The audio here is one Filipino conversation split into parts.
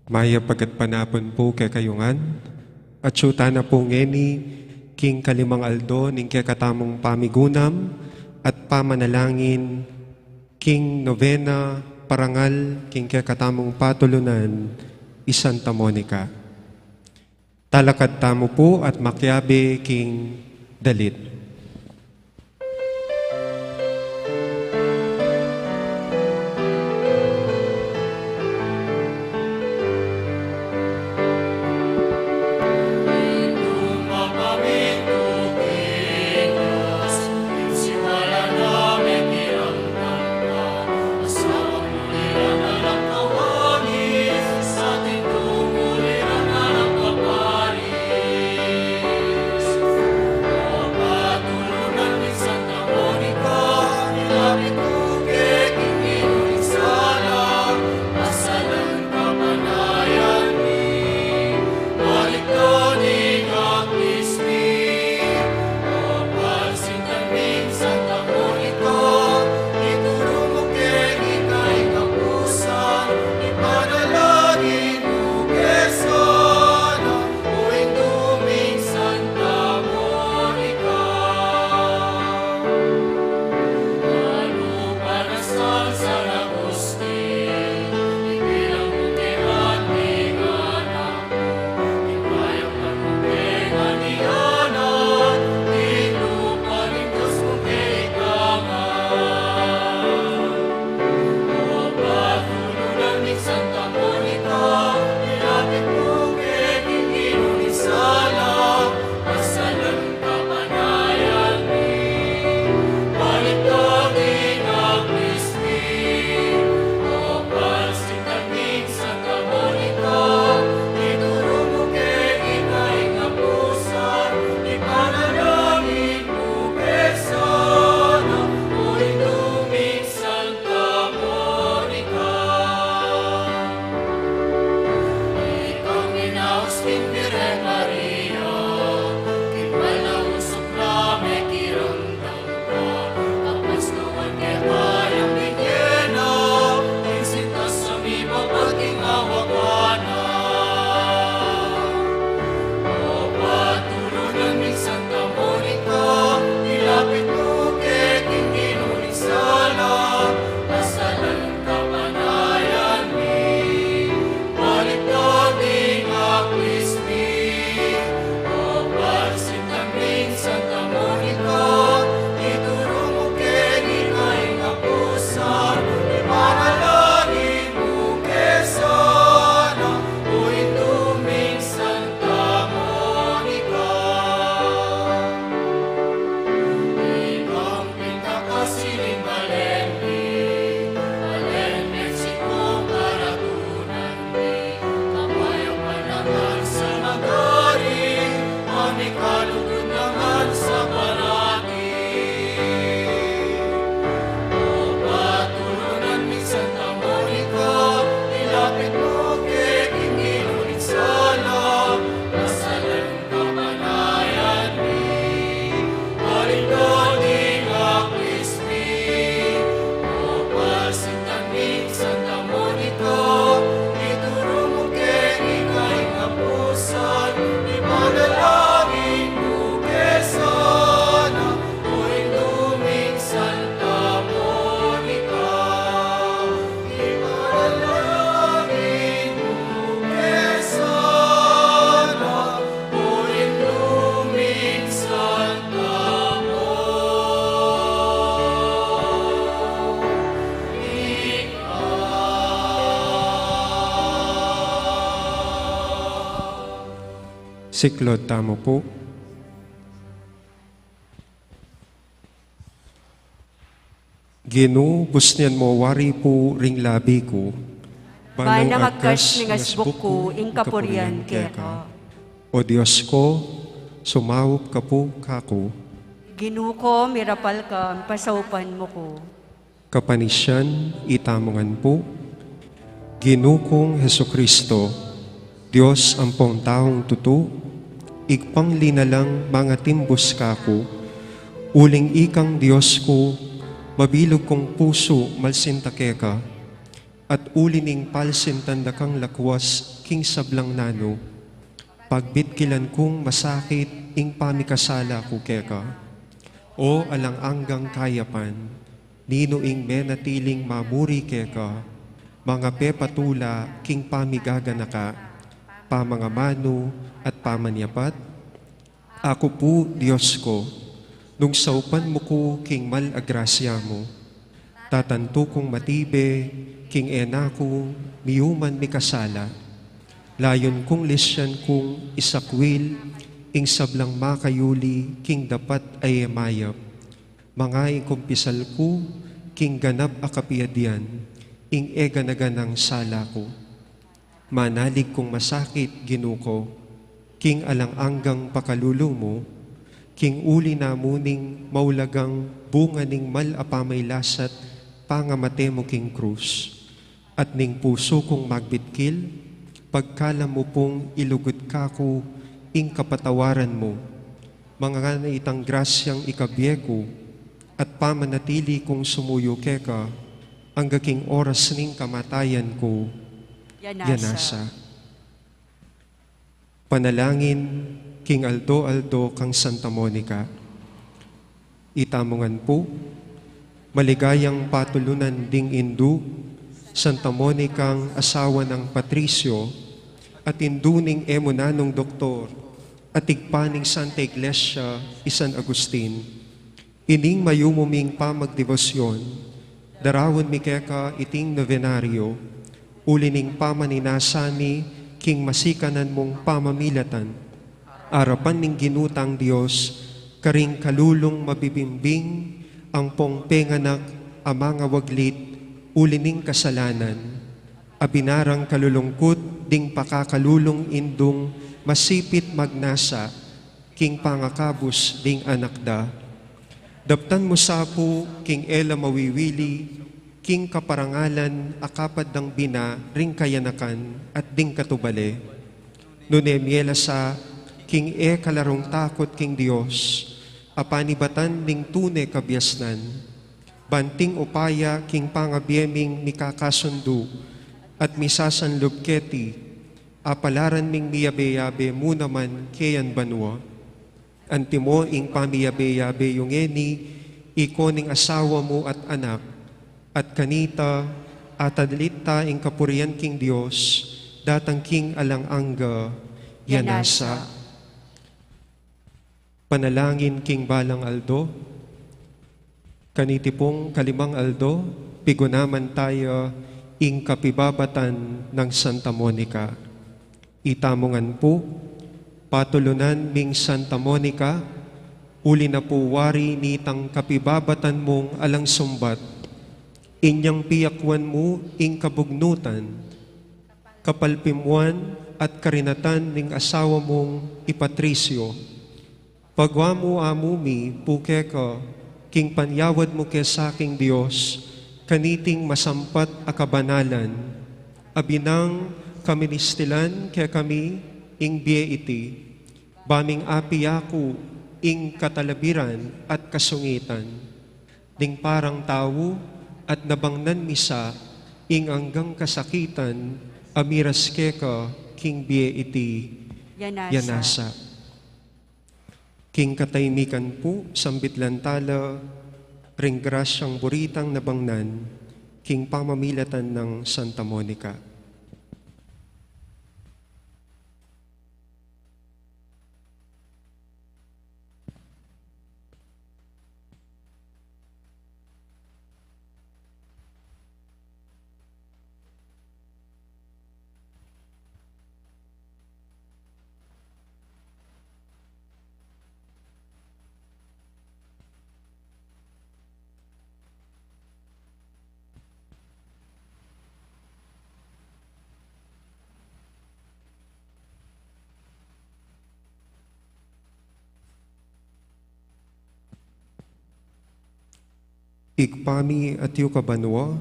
Maya pagat panapon po kay kayungan, at syuta na po ngeni, king kalimang aldo, ning kay katamong pamigunam, at pamanalangin, king novena, parangal, king kay katamong patulunan, Santa Monica. Talakad tamo po at makyabe king dalit. Siklod tamo po. Ginu, busnyan mo wari po ring labi ko. Banang agkas ng asbuk ko, ing kapurian kaya ka. O Diyos ko, sumawop ka po kako. Ginu ko, mirapal ka, pasaupan mo ko. Kapanisyan, itamongan po. Ginu kong Heso Kristo, Diyos ang pong taong tutu, igpang linalang mga timbos kako, uling ikang Diyos ko, mabilog kong puso malsintakeka, at ulining palsin tandakang lakwas king sablang nano, pagbitkilan kong masakit ing pamikasala ko keka. O alang-anggang kayapan, nino ing menatiling mamuri keka, mga pepatula king pamigaganaka, pamangamano at pamanyapat. Ako po, Diyos ko, nung saupan mo ko king malagrasya mo, tatanto kong matibe, king ena ko, miyuman mi kasala, layon kong lisyan kong isakwil, ing sablang makayuli, king dapat ay emayap, mga ikumpisal ko, king ganap akapiadyan, ing eganaganang sala ko. Manalig kong masakit, ginuko, king alang-anggang pakalulong mo, king uli na muning maulagang bunga ning malapamay lasat, pangamate mo king krus, at ning puso kong magbitkil, pagkala mo pong ilugod ka ko, ing kapatawaran mo, mga naitang grasyang ikabyeko, at pamanatili kong sumuyo keka, ang gaking oras ning kamatayan ko, yanasa. Panalangin, King Aldo kang Santa Monica. Itamongan po, maligayang patulunan ding indu, Santa Monicang asawa ng Patricio, at induning emunanong doktor, at tigpaning Santa Iglesia, San Agustin, ining mayumuming pamagdebosyon, darawon mi keka iting novenaryo, ulining pamaninasani, king masikanan mong pamamilatan, arapan ning ginutang Diyos, karing kalulong mabibimbing, ang pongpenganak, amang waglit, ulining kasalanan, abinarang kalulungkot, ding pakakalulong indung, masipit magnasa, king pangakabus, ding anakda. Daptan mo sapo, king ela mawiwili, king kaparangalan, akapad ng bina, ring kayanakan, at ding katubale. Nunemiela sa, king kalarong takot, king Diyos, apanibatan ning tune kabyasnan, banting upaya, king pangabieming mikakasundo, at misasanlub keti, apalaran ming miyabe-yabe mo naman kayan banwa. Antimo ing pamiyabe-yabe yung eni, ikoning asawa mo at anak, at kanita, at adlita ing kapurian king Diyos, datang king alang-angga, yanasa. Panalangin king Balang Aldo, kaniti pong kalimang Aldo, pigunaman tayo ing kapibabatan ng Santa Monica. Itamongan po, patulunan ming Santa Monica, uli na po wari nitang kapibabatan mong alang sumbat, inyang piyakwan mo ing kabugnutan, kapalpimuan at karinatan ning asawa mong Ipatricio, pagwa mo amumi pukeka, king panyawad mo ke saking Diyos, kaniting masampat akabanalan, abinang kaministilan kaya kami ing bieiti, baming api ako ing katalabiran at kasungitan, ding parang tao at nabangnan misa ing anggang kasakitan, amiras keka king bieiti, yanasa. King kataymikan po, sambit lantala, ring grasyang buritang nabangnan, king pamamilatan ng Santa Monica. Igpami at yu kabanwa,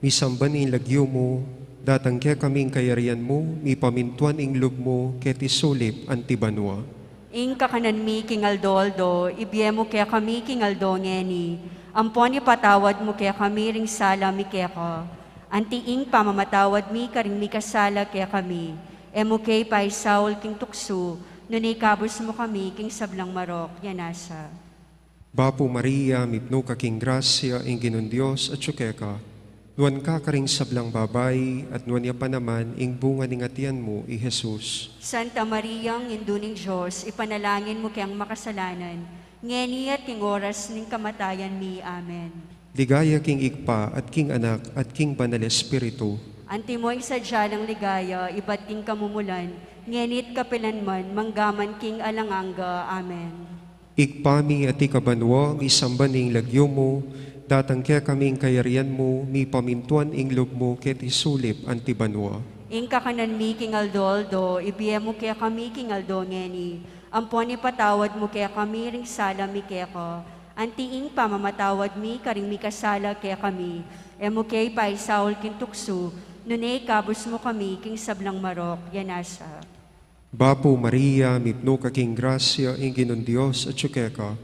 misamban ing lagyo mo, datang kaya kaming kayarian mo, mi pamintuan ing lub mo, keti sulip antibanwa. Ing kakanan mi king Aldo, ibiemo kaya kami king Aldo ngeni, ampuan ipatawad mo kaya kami ring sala mi kaya ka, Antiing pamamatawad mi karing mi kasala kaya kami. Emo kay pay Saul king tukso, nunay kabus mo kami king sablang marok, yanasa. Bapo Maria, mipno ka king grasya, ingginon Diyos at syukeka. Nuan ka karing sablang babay, at nuan ya pa naman, ing bunga ning atian mo, i Jesus. Santa Maria, ang induning Diyos, ipanalangin mo kayang makasalanan, ngeni at king oras ning kamatayan mi. Amen. Ligaya king ikpa, at king anak, at king banal espiritu. Antimoy sa ng ligaya, iba't king kamumulan, ngenit kapilanman, manggaman king alanganga. Amen. Ikpami at ikabanwa, isamba ning lagyo mo, datang kaya kaming kayarian mo, mi pamintuan ing loob mo, ket isulip antibanwa. Ing kakanan mi king aldoldo, ibiye mo kaya kami king aldo ngeni. Ampon ipatawad mo kaya kami ring sala mi kaya ko. Antiing pamamatawad mi karing mi kasala kaya kami. Emo kay pay Saul king tukso, nunay kabus mo kami king sablang marok, yanasa. Bapo Maria, mipno ka king grasya, ingginon Diyos at syukeka.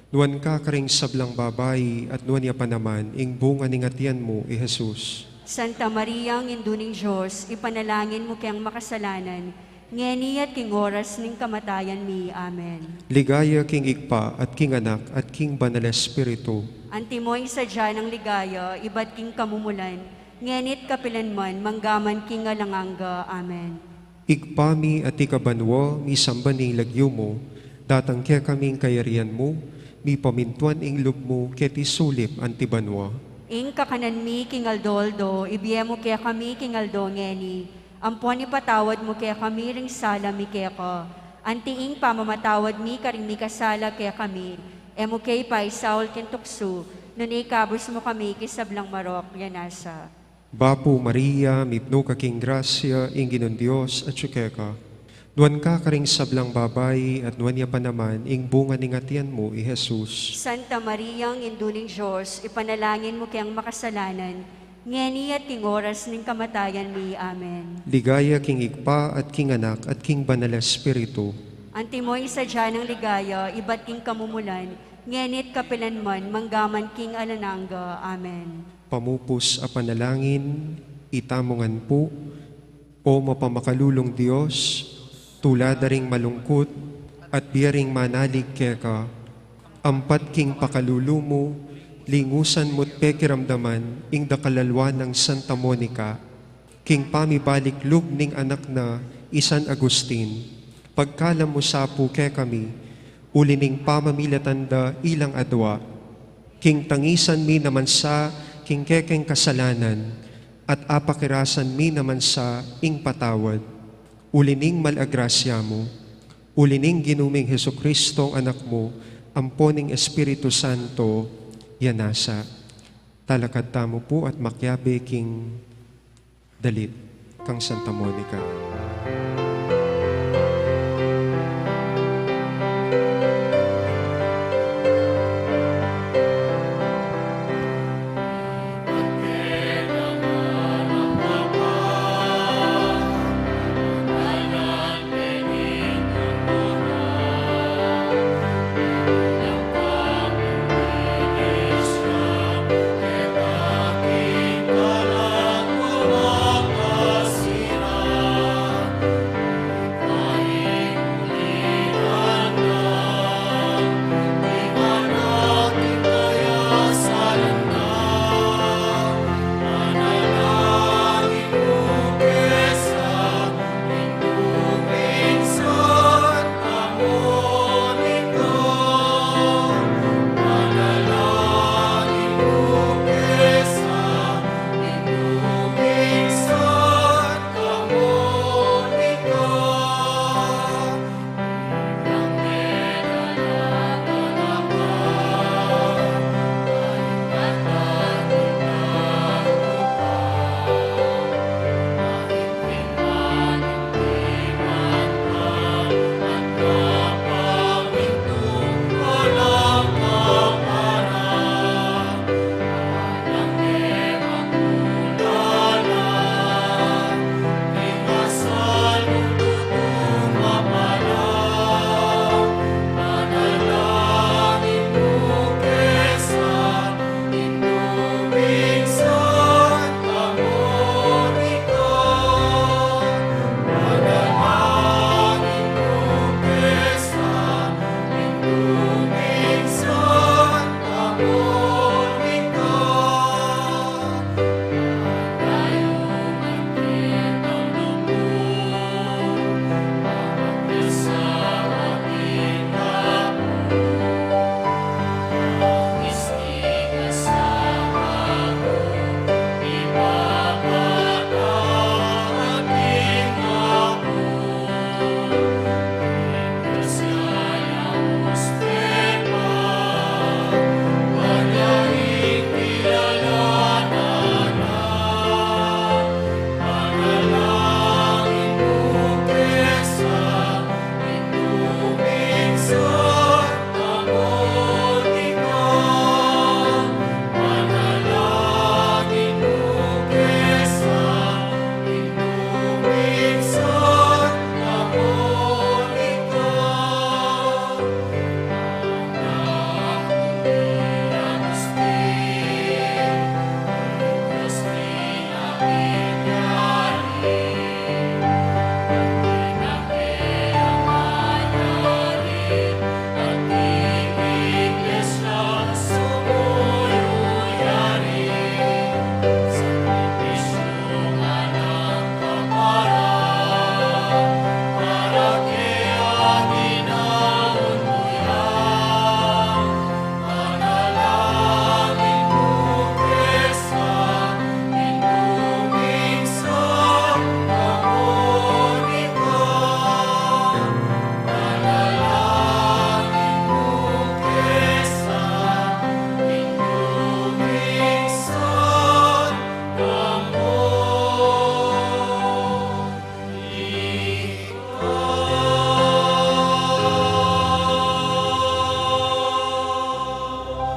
Nuan ka karing sablang babay, at nuan ya pa naman, ing bunga ning atian mo, i Jesus. Santa Maria, ang induning Diyos, ipanalangin mo kayang makasalanan, ngeni at king oras ning kamatayan mi. Amen. Ligaya king ikpa, at king anak, at king banal espiritu. Antimoy sa ng ligaya, iba't king kamumulan, ngenit kapilanman, manggaman king alanganga. Amen. Ikpami at ikabanwa, mi samba ning lagyo mo, datang kaya kaming kayarian mo, mi pamintuan ing loob mo, ket isulip antibanwa. Ing kakanan mi king aldoldo, ibiye mo kaya kami king aldo ngeni. Ampon ipatawad mo kaya kami ring sala mi kaya ko. Antiing pamamatawad mi karing mi kasala kaya kami. Emo kay pay Saul king tukso, nunay kabus mo kami kisablang marok, yanasa. Bapo Maria, mipno ka king grasya, ingginon Diyos at syukeka. Nuan ka karing sablang babay, at nuan ya pa naman, ing bunga ning atian mo, i Jesus. Santa Maria, ang induning Diyos, ipanalangin mo kayang makasalanan, ngeni at king oras ning kamatayan mi. Amen. Ligaya king ikpa, at king anak, at king banal espiritu. Antimoy sa ng ligaya, iba't king kamumulan, ngenit kapilanman, manggaman king alananga. Amen. Pamupos a panalangin, itamongan po, o mapamakalulong Diyos, tulada ring malungkot, at biyaring manalig keka, ampat king pakalulumo, lingusan mo't pekiramdaman, ing dakalalwa ng Santa Monica, king pamibalik lub ning anak na San Agustin, pagkalam mo sapo ke kami, ulining pamamilatanda ilang adwa, king tangisan mi naman sa king kekeng kasalanan, at apakirasan mi naman sa ing patawad. Ulining malagrasya mo, ulining ginuming Hesukristo ang anak mo, amponing Espiritu Santo, yanasa. Talakad tamo po at makyabe king dalit kang Santa Monica.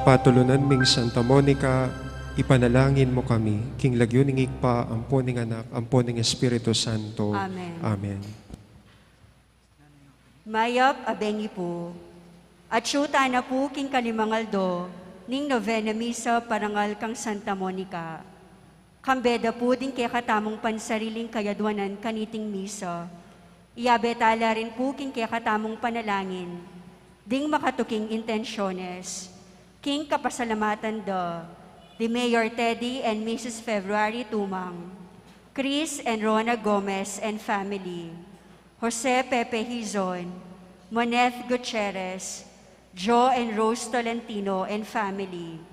patulunan ming Santa Monica, ipanalangin mo kami, king lagyo ning ikpa, ampon ning anak, ampon ning Espiritu Santo. Amen. Amen. Mayap abengi po. At syuta na po king kalimangaldo, ning novena misa parangal kang Santa Monica. Kambeda po din kaya katamong pansariling kayadwanan kaniting misa. Iabetala rin po king kaya katamong panalangin, ding makatuking intensyones. King kapasalamatan the Mayor Teddy and Mrs. February Tumang, Chris and Rona Gomez and family, Jose Pepe Hizon, Moneth Gutierrez, Joe and Rose Tolentino and family,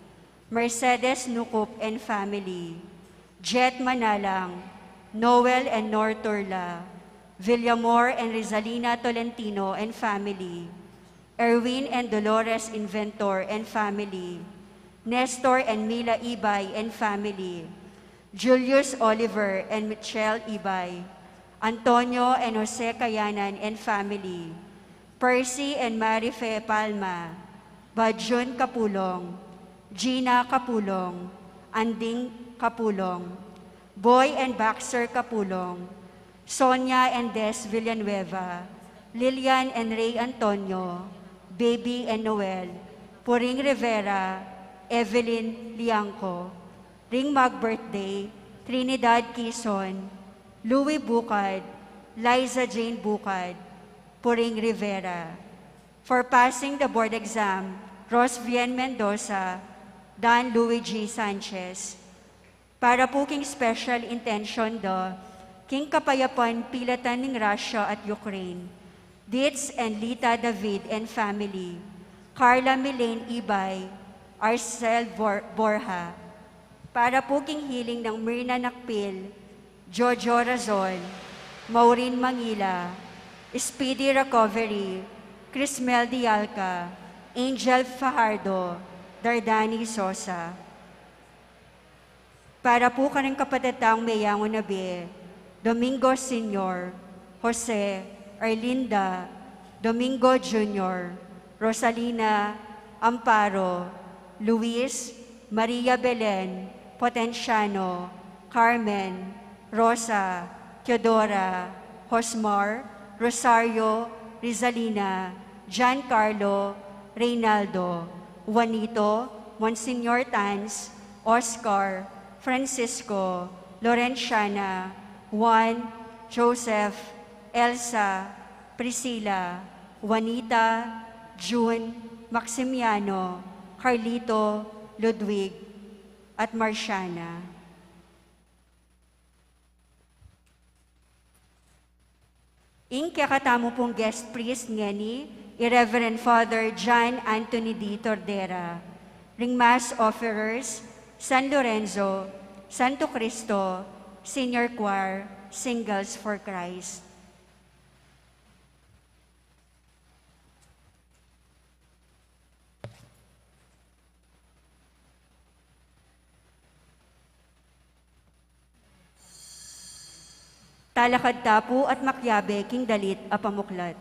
Mercedes Nukup and family, Jet Manalang, Noel and Nor Turla, Villamor and Rizalina Tolentino and family, Erwin and Dolores Inventor and family, Nestor and Mila Ibay and family, Julius Oliver and Michelle Ibay, Antonio and Jose Cayanan and family, Percy and Marife Palma, Bajun Kapulong, Gina Kapulong, Anding Kapulong, Boy and Baxter Kapulong, Sonia and Des Villanueva, Lilian and Ray Antonio, Baby and Noel, Puring Rivera, Evelyn Liangco, ring mag-birthday, Trinidad Quezon, Louie Bukad, Liza Jane Bukad, Puring Rivera. For passing the board exam, Rosvian Mendoza, Dan Luigi Sanchez. Para po king special intention king kapayapan pilatan ng Russia at Ukraine, Ditz and Lita David and family, Carla Milane Ibay, Arcel Borja. Para po king healing ng Myrna Nakpil, Jojo Razon, Maureen Mangila, Speedy Recovery, Crismel Dialca, Angel Fajardo, Dardani Sosa. Para po kanang kapatatang Mayango Nabi, Domingo Senior, Jose, Arlinda, Domingo Jr., Rosalina, Amparo, Luis, Maria Belen, Potenciano, Carmen, Rosa, Teodora, Josmar, Rosario, Rizalina, Giancarlo, Reynaldo, Juanito, Monsignor Tans, Oscar, Francisco, Lorenciana, Juan, Joseph, Elsa, Priscilla, Juanita, June, Maximiano, Carlito, Ludwig, at Marciana. Ing kakatamo pong guest priest ngani, Reverend Father John Anthony D. Tordera, ring mass offerers, San Lorenzo, Santo Cristo, Senior Choir, Singles for Christ. Talakad tapo at makyabe king dalit a pamuklat.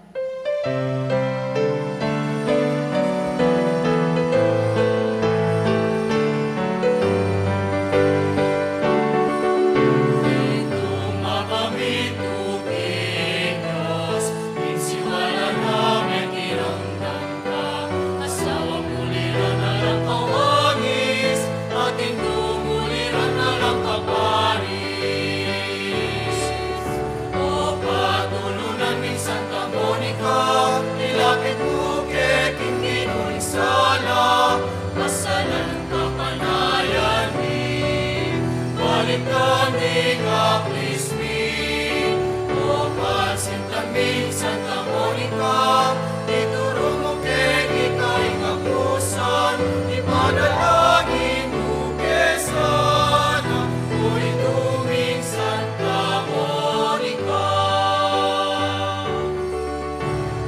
Santa Monica, ituro mo kay ika'y kapusan, ipanalangin mo kay sana, uri tuming Santa Monica.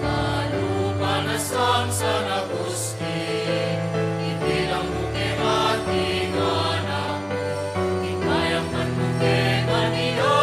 Kalupanasang sa nagusti, ibilang mo kay ating anak mo, ikayapan mo kay kanila.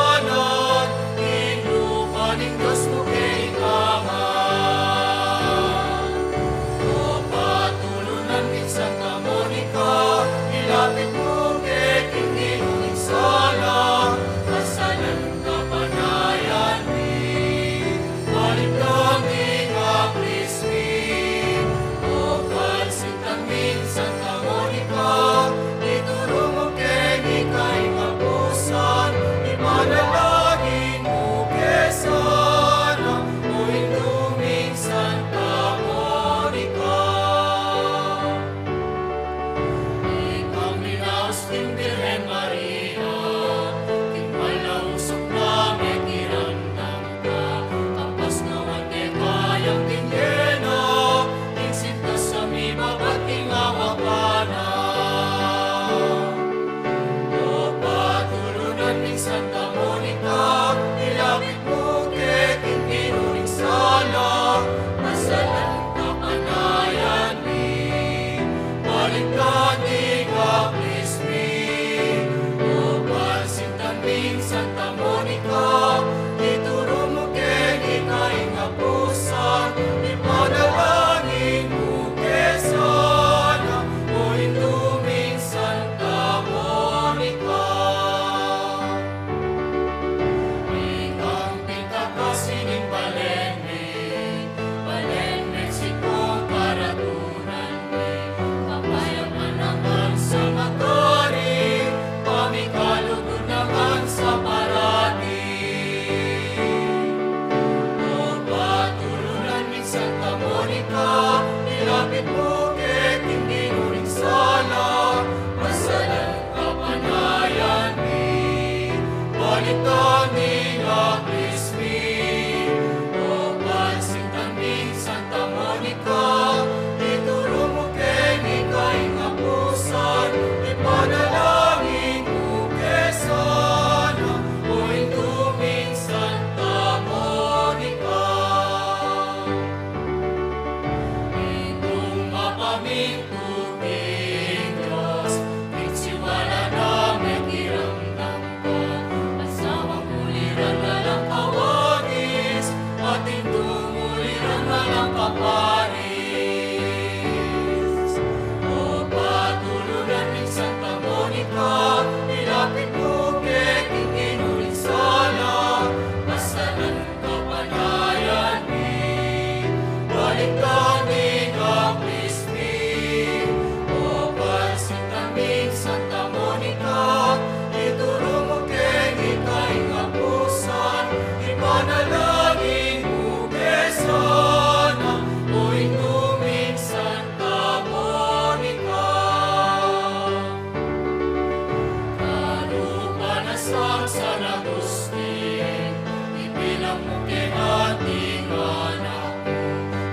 kasang San Agustin, ibilang mo kay ating anak.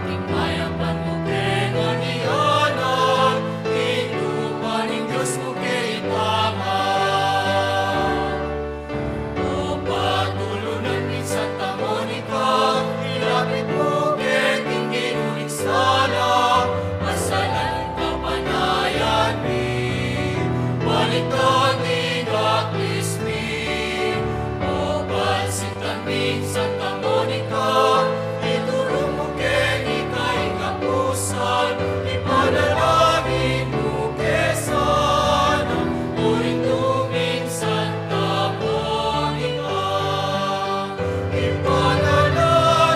Tingmayapan mo kay ganianan, inupan ng Diyos mo kay itangan. O patulunan ni Santa Monica, ilapit mo kay tingginuling sala, masalan kapanayan mi, balikan ni Gaklis mi. O pansitan mi Santa Monica, ituro mo kay ikay kapusan, ipanalangin mo kay sana, uling tuming Santa Monica. Ipanalangin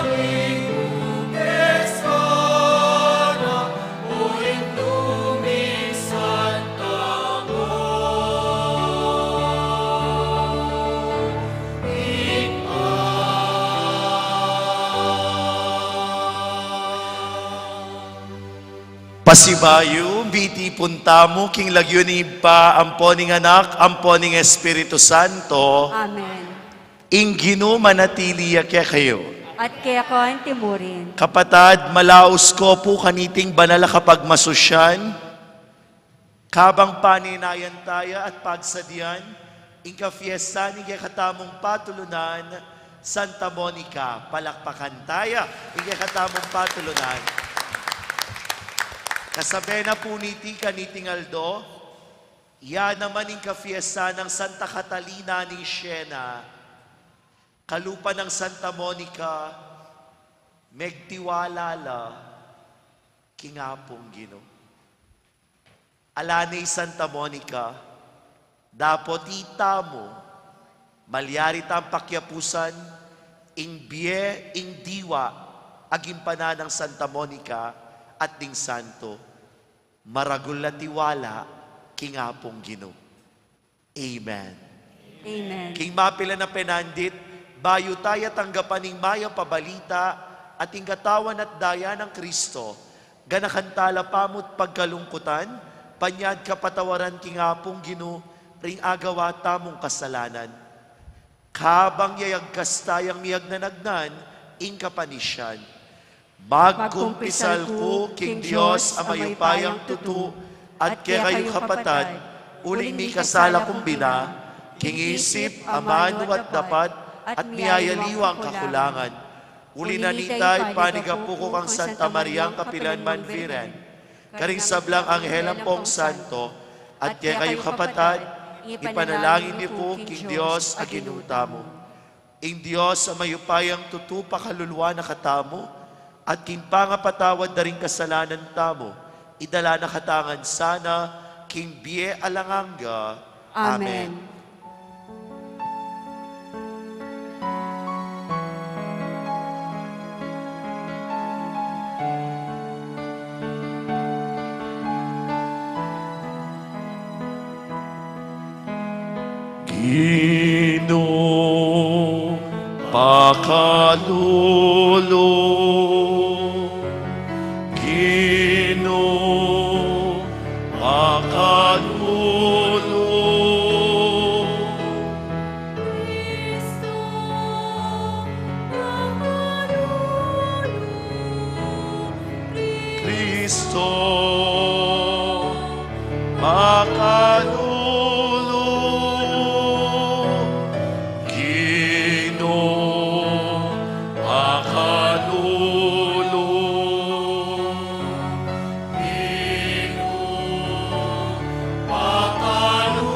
mo kay sana, uling tuming Santa Pasibayo, biti puntamo, king lagyunin pa, amponing anak, amponing Espiritu Santo, Amen. inggino manatili kaya kayo. At kaya ko ang timurin. Kapatad, malaos ko po kaniting banala kapag masusyan, kabang paninayan tayo at pagsadian, inka fiesta ni kaya katamong patulunan, Santa Monica, palakpakan tayo, inka katamong patulunan. Kasabi na po niti kaniting Aldo, yan naman yung kafiesta ng Santa Catalina ni Siena, kalupa ng Santa Monica, megtiwalala, kingapong Gino. Alanay Santa Monica, dapot ita mo, malyari tam pakyapusan, ing biye, ing diwa, agimpana ng Santa Monica, at ding santo, maragul na tiwala, kingapong Gino. Amen. Amen. King mapila na penandit, bayo tayo tanggapan ng maya pabalita, at ingatawan at daya ng Kristo, ganakantala pamut pagkalungkutan, panyad kapatawaran kingapong Gino, ring agawa tamong kasalanan. Kabang yayagkas tayang miyag nanagnan, ing kapanisyan. Magkumpisal ko, King Diyos, amayupayang tutu, at kaya kayo kapatad, uling mi kasala kumbina, King isip, amano at dapat, at miyayaliwang kakulangan. Uli na nitay, panigapuko kang Santa Mariang Kapilan Manviren, karing sablang Anghelang Pong Santo, at kaya kayo kapatad, ipanalangin niyo po, King Diyos, aginuta mo. Ing Diyos, amayupayang tutu, pakaluluwa na katamo, at kimpangapatawad na rin kasalanan tamo, idala na katangan sana, king biye alanganga. Amen. Gino pakalulo, Gino pakalulo, Kristo pakalulo, Gino pakalulo, Gino pakalulo.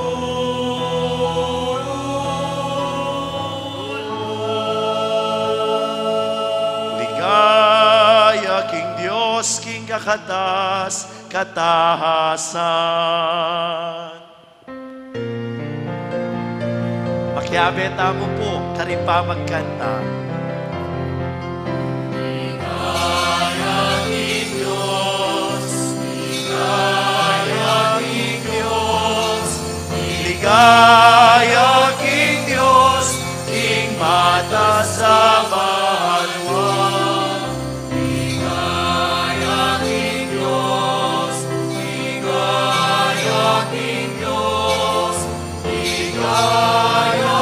Ligaya King Diyos, King kakatas, katahasan. Makiabe tamo po, karipa magkanta. Ligaya King Diyos, ligaya King Diyos, ligaya King Diyos, King mata sa banwa. Ligaya King Diyos, ligaya King Diyos, ligaya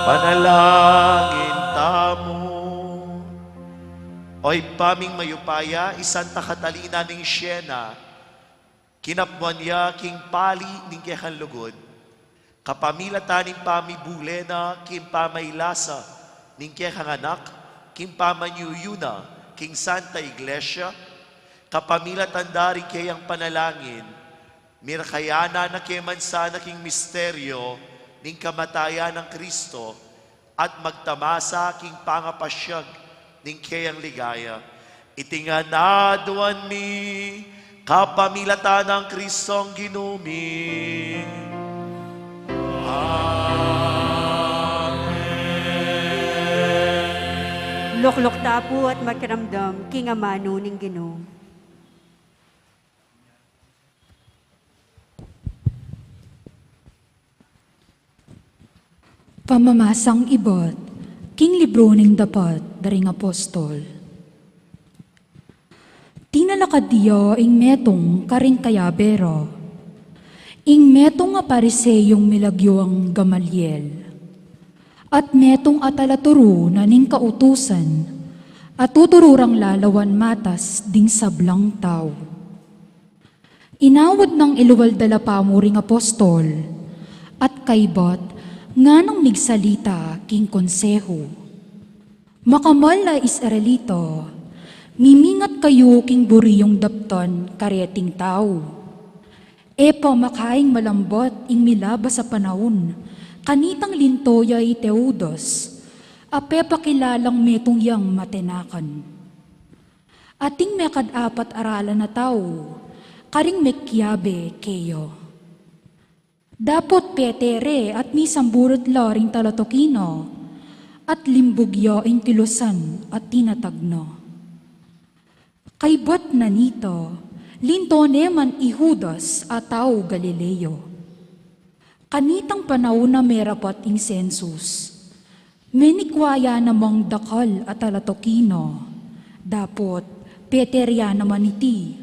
Panalangin tamo. Oy paming mayupaya, isanta Catalina ning Siena, kinapwan niya king pali ning kekan lugod, kapamilatan ning pamibulena, king pamaylasa, ning kekang anak, king pamanyuyuna, king Santa Iglesia, kapamilatan dari kayang panalangin, mirkayana na kemansana king misteryo, ning kamatayan ng Kristo, at magtamasa king pangapasyag, ning kayang ligaya. Itinganaduan mi, kapamilatan ng Kristong ginumi. Luklok tapo at makiramdam, king amano ning Ginoo. Pamamasang ibot, king libro ning dapat, daring apostol. Tinalakadyo ing metong karing kayabero, ing metong apariseyong milagyo ang Gamaliel, at metong atalaturo na ning kautusan, at tutururang lalawan matas ding sablang tao. Inawad ng iluwal dala pamuring apostol, at kaibot, nga nang migsalita king konseho. Makamal na Israelito, mimingat kayo king buriyong dapton kareting tao. Epa makaing malambot ing milaba sa panahon, kanitang lintoya Teudos, ape pakilalang metong yang matenakan. Ating mekad-apat aralan na tao, karing mekyabe keyo. Dapot petere at mi samburot loring talatokino, at limbugyo ing tilusan at tinatagno. Kaibot na nito, linto neman ihudas at tao Galileo. Kanitang panahon na merapat ing sensus, menikwaya namang dakal at talatokino, dapot peterya naman iti,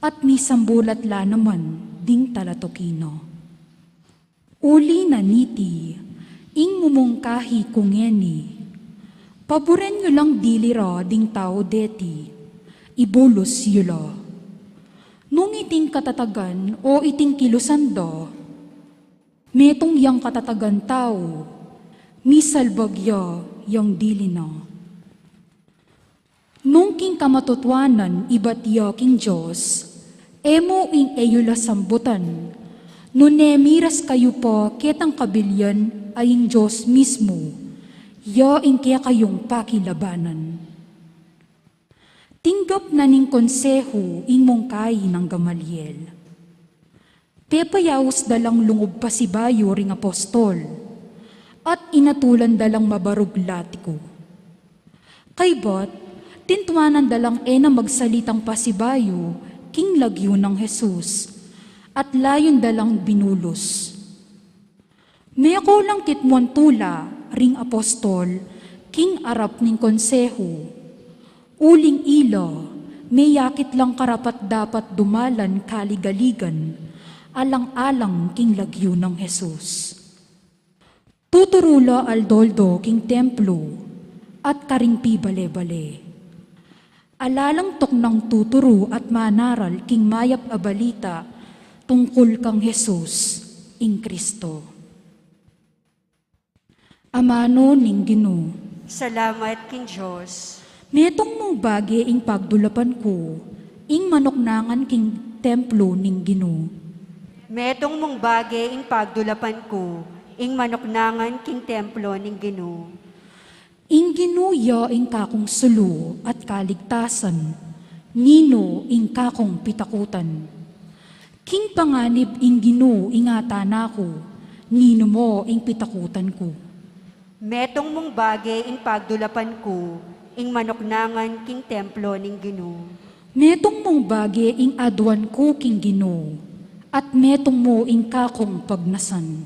at mi sambulat la naman ding talatokino. Uli na niti, ing mumungkahi kungeni, paboren nyo lang dilira ding tao deti, ibulos yulo. Nung iting katatagan o iting kilusando, metong yang katatagan tao, misalbagyo yang dilino. Nung king kamatutwanan ibatyo king Diyos, emo ing eyula sambutan, nune miras kayo po ketang kabilyan ay ang Diyos mismo, yo ing kaya kayong pakilabanan. Tinggap na ning konseho ing mungkay ng Gamaliel. Pepayaws dalang lungob pa si bayo ring apostol, at inatulan dalang mabaruglatiko. Kaybot, tintuanan dalang na magsalitang pasibayo king lagyo ng Jesus, at layon dalang binulos. May ako lang kitmuan tula, ring apostol, king arap ning konseho. Uling ilo, may yakit lang karapat dapat dumalan kaligaligan, alang-alang king lagyo ng Jesus. Tuturula aldoldo king templo, at karingpi bale-bale. Alalang tok ng tuturo at manaral king mayap abalita, tungkol kang Jesus ing Kristo. Amano ning Ginoo. Salamat king Diyos. Metong mong bagi ing pagdulapan ko, ing manoknangan king templo ning Ginoo. Metong mong bagay ing pagdulapan ko, ing manoknangan king templo ning Ginoo. Ing Ginuya ing kakong sulu at kaligtasan, nino ing kakong pitakutan. King panganib ing Ginoo ingatan ako, nino mo ing pitakutan ko. Metong mong bagay ing pagdulapan ko, ing manoknangan king templo ning Ginoo. Metong mong bagi ing adwan ko king Ginoo, at metong mo ing kakong pagnasan.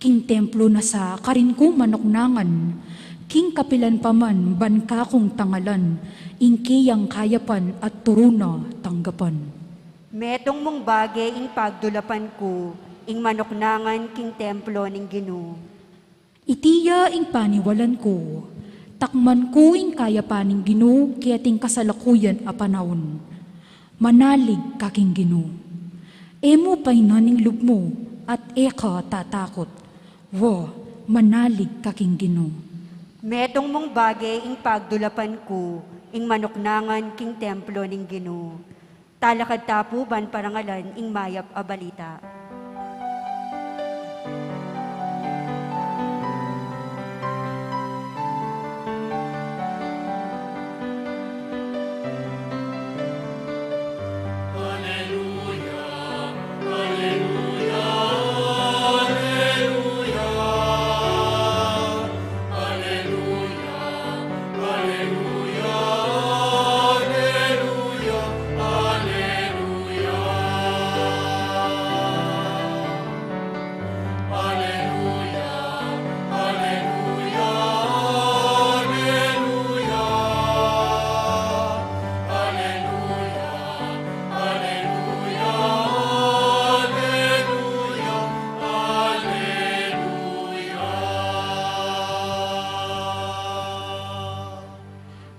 King templo na sa karin ko manoknangan, king kapilan paman ban kakong tangalan, ing kiyang kayapan at turuna tanggapan. Metong mong bagay ing pagdulapan ko, ing manoknangan king templo ning Ginoo. Itiya ing paniwalan ko, takman ko ing kaya paning Ginoo, kiyating kasalakuyan a panahon. Manalig kaking Ginoo. Emo pa'y naning lubmo, at eka tatakot. Wo, manalig kaking Ginoo. Metong mong bagay ing pagdulapan ko, ing manuknangan king templo ning Ginoo. Talakad tapuban parangalan ing mayap a balita.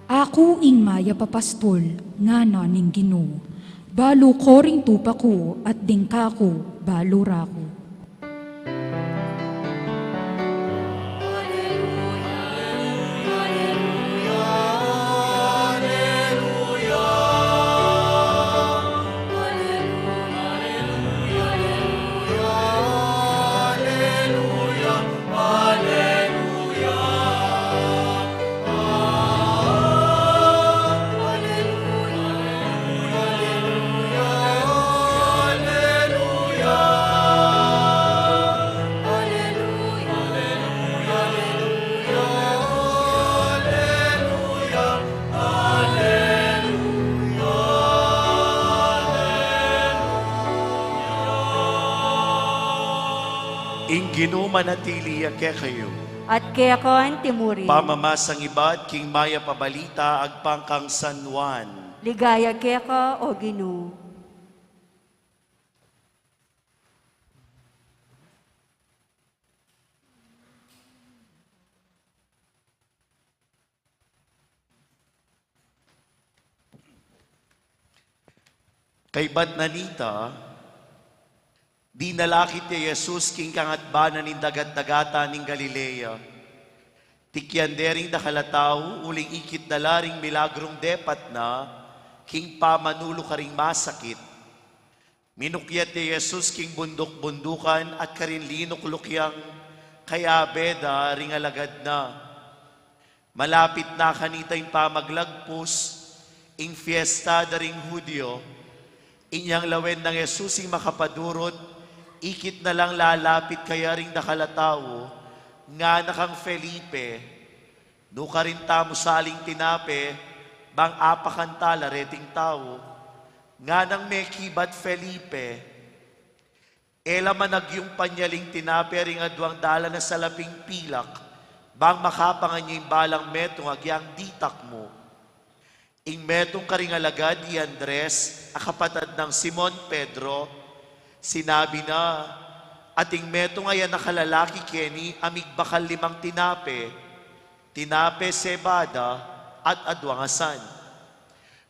Ako ing maya papastol, nga naning Ginoo. Balo koring tupa ko, at dingka ko, balo rako. Ing Ginoo manatili ake kayo. At kaya kon timuri. Pamamasang iba't king maya pabalita agpangkang San Juan. Ligaya kaya ka, o Ginoo. Kay bat nanita, di nalakit ni Jesus king kangatbanan nin dagat-dagata ning Galilea. Tikyan dering dakalataw, uling ikit na laring milagrong depat na, king pamanulo karing masakit. Minukyat ni Jesus king bundok-bundukan at karin linok-lukyang kaya beda ring alagad na. Malapit na kanita yung pamaglagpos, ing fiesta daring Hudyo, inyang lawen ng Jesus ing makapadurot, ikit na lang lalapit kaya ring nakalatawo, nga nakang Felipe, no ka rin tamo saling tinape, bang apakantala reting tao, nga nang may kibat Felipe, ela manag yung panyaling tinape ring adwang dala na sa laping pilak, bang makapangan niya yung balang metong agyang ditak mo. Ing metong karing alagad ni Andres, akapatad ng Simon Pedro, sinabi na, ating metong ayan nakalalaki Kenny, amig bakal 5 tinape sebada at adwangasan.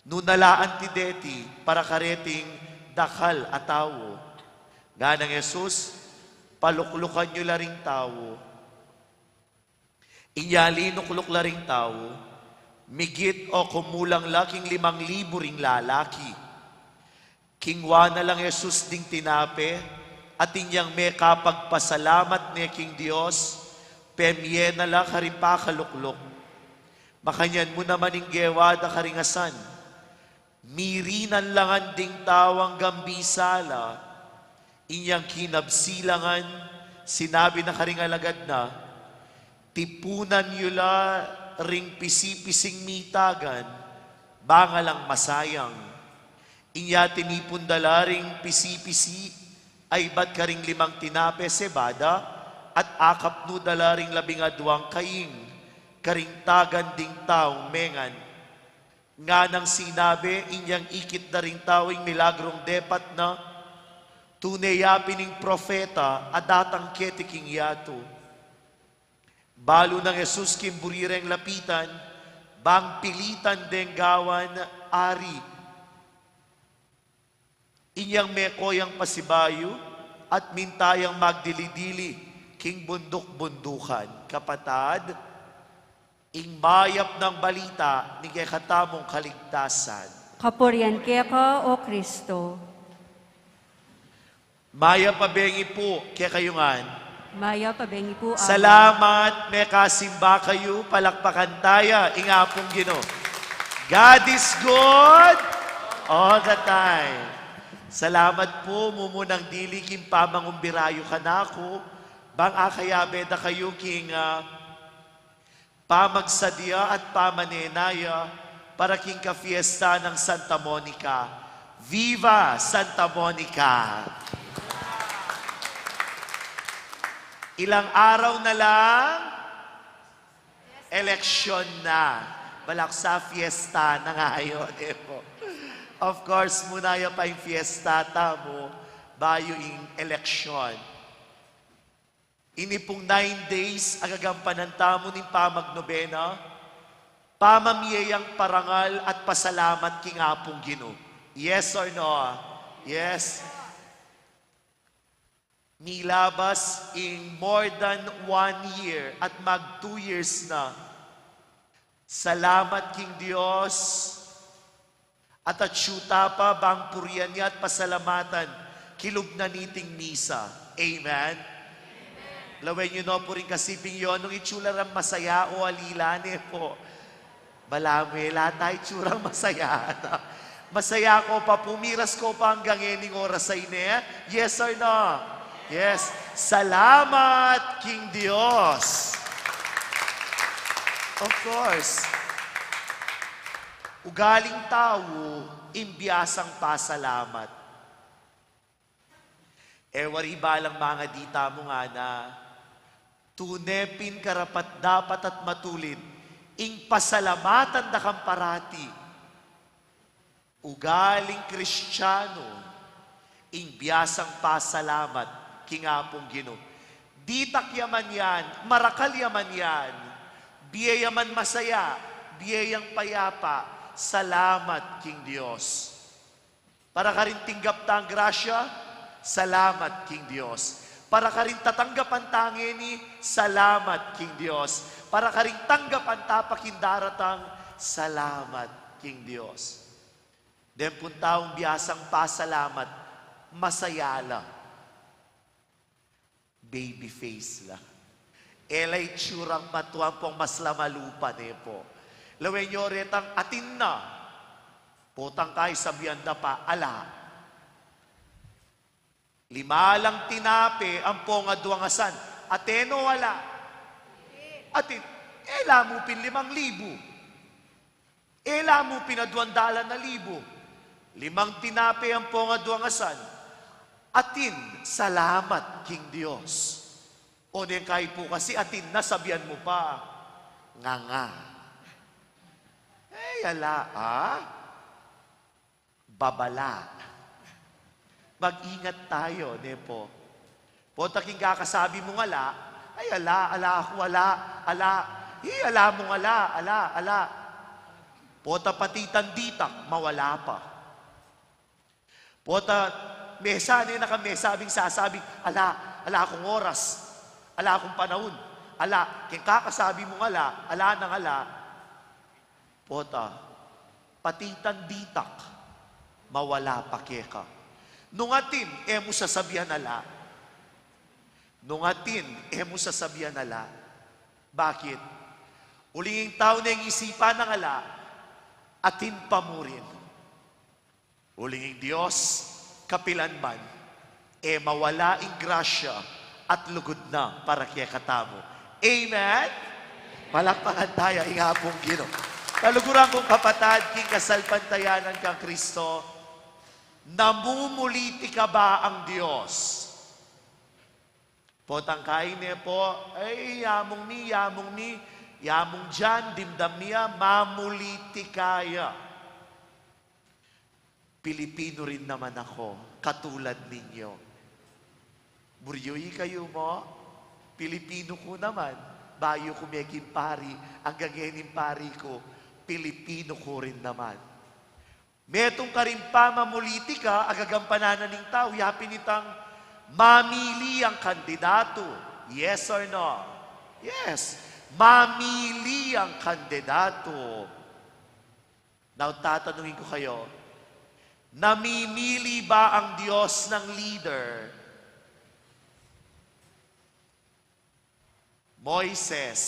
Nunalaan ti deti para kareting dakal atawo. Nga ng Jesus, paluklukan nyo laring tao. Inyali nukluk laring tao, migit o kumulang laking 5,000 ring lalaki. Kingwa na lang Jesus ding tinape, at inyang may kapagpasalamat ni King Diyos, pemye na lang karimpa kaluklok. Makanyan mo naman ing gewada karingasan, mirinan langan ding tawang gambisala, inyang kinabsilangan, sinabi na karingalagad na, tipunan yula ring pisipising mitagan, bangalang masayang. Inya tinipundala ring pisi-pisi, ay ba't karing 5 tinape sebada, at akap no dala ring 12 kaing, karing tagan ding taong mengan. Nga nang sinabi, inyang ikit na ring tawing milagrong depat na, tunay yapining profeta, adatang ketiking yato. Balo ng Jesus kimburireng lapitan, bang pilitan denggawan ari. Inyang mekoyang pasibayo, at mintayang magdilidili, king bundok-bundukan. Kapatad, ing mayap ng balita, ni katamong kaligtasan. Kapurian keka, O Kristo. Maya pabengi po, kaya kayungan. Maya pabengi po. Salamat, may kasimba kayo, palakpakan taya, ingapong Ginoo. God is good all the time. Salamat po, mumunang dili king pamangumbirayo ka na ako, bang akayabe da kayo king pamagsadya at pamanenaya para king ka-fiesta ng Santa Monica. Viva Santa Monica! Ilang araw na lang, eleksyon na. Balaksa fiesta na ngayon. Po. Of course, muna yung pa yung fiesta mo, bayo yung eleksyon. Ini pong 9 days, agagampanan tamo ng pamagnobena, pamamiyayang parangal at pasalamat king apong Ginoo. Yes or no? Yes. Nilabas in more than 1 year at mag 2 years na. Salamat king Diyos at atsyuta pa bang purian niya at pasalamatan kilub na niting misa. Amen? Lawen nyo no po rin kasiping yun nung itsularang masaya o alilane po. Balame, latay tsurang masaya. Masaya ko pa, pumiras ko pa hanggang ening oras sa ine. Yes or no? Yes. Salamat, King Diyos. Of course. Ugaling tao, imbiyasang pasalamat. Wari balang mga dita mo nga na tunepin karapat dapat at matulid, ing pasalamatan da kang parati. Ugaling Kristiyano, ing biyasang pasalamat, kingapong Ginoo. Ditak yaman yan, marakal yaman yan, biyayaman masaya, biyayang payapa, salamat King Diyos. Para ka rin tinggap ta ang grasya, salamat King Diyos. Para ka rin tatanggapan tangini, salamat King Diyos. Para ka rin tanggapan tapakindaratang, salamat King Diyos. Den puntaong biyasang pasalamat, masayala. Baby face la. Elay tsurang matuang pong mas lamalupa ne po. Lawen nyo retang atin na. Potang kay sabihan na pa, ala. 5 lang tinape ang ponga duwangasan. Ateno wala. Atin, ela mo pin 5,000. Ela mo pinaduandala na 1,000. 5 tinape ang ponga duwangasan. Atin, salamat King Diyos. O din kay po kasi atin na sabihan mo pa, nga. Ala, babala. Mag-ingat tayo, ne po. Punta king kakasabi mong ala, ay ala ako, ala. Ala mong ala. Punta patitan ditak, mawala pa. Punta, mesa, nakamesabing sasabing, ala akong oras, ala akong panahon, ala, king kakasabi mong ala ng ala, pota, patitan ditak, mawala pa keka. Nungatin, mo sasabihan ala. Nungatin, mo sasabihan ala. Bakit? Uling tao na yung isipan ng ala, atin pamurin. Uling Diyos, kapilan man, mawala ing grasya at lugod na para kaya katamo. Amen? Palakpakan tayo, ingapong Ginoo. Kaluguran kong kapatad, king kasalpantayanan kang Kristo, namumuliti ka ba ang Diyos? Potang kain po, ay yamong dyan, dimdam niya, mamuliti kaya. Pilipino rin naman ako, katulad ninyo. Buryoy kayo mo, Pilipino ko naman. bayo ko meging pari, ang gagening pari ko, Pilipino ko rin naman. Metong ka rin pamamulitika, agagampanan ng tao, yapin itang mamili ang kandidato. Yes or no? Yes. Mamili ang kandidato. Now, tatanungin ko kayo, namimili ba ang Diyos ng leader? Moises,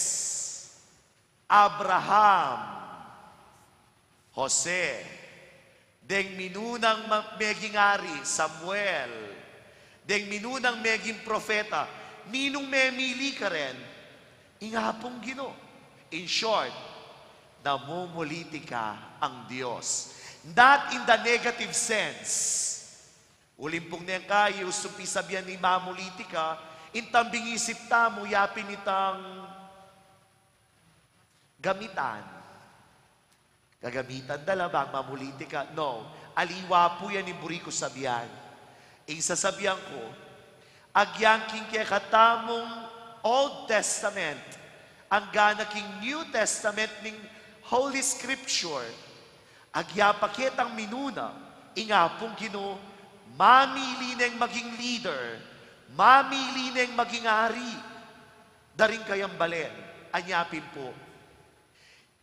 Abraham, Jose, deng minunang meging ari, Samuel, deng minunang meging propeta, ninong memili ka rin, ingapong Ginoo. In short, namumulitika ang Diyos. Not in the negative sense. Ulimpong niyang kayo, supisabihan ni mamulitika, intambing isip tamo, yapin itang gamitan. Gagamitan dalabang mamulitika? No. Aliwa po yan ni Buriko sabihan. Ing sasabihan ko, agyangking kaya katamong Old Testament, ang ganaking New Testament ning Holy Scripture, agyapakit ang minuna, ingapong Ginoo, mamili neng maging leader, mamili neng maging ari, daring kayang balen, anyapin po.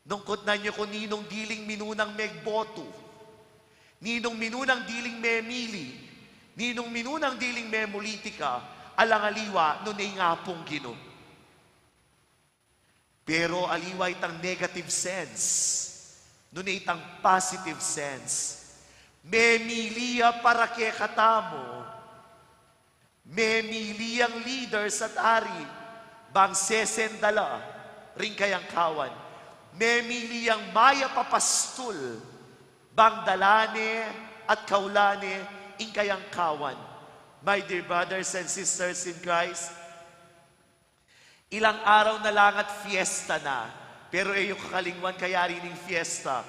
Nungkot na niyo kung ninong diling minunang megboto, ninong minunang diling memili, ninong minunang diling memulitika, alangaliwa nun ay ngapong Ginoo. Pero aliwa itang negative sense, nun ay itang positive sense. Memiliya para kay katamo, memili ang leader sa tari, bang sesendala, ring kayang kawan. Memili ang maya papastul, bang dalane at kaulane, ing kayang kawan. My dear brothers and sisters in Christ, ilang araw na lang at fiesta na, pero yung kakalingwan kaya rin yung fiesta,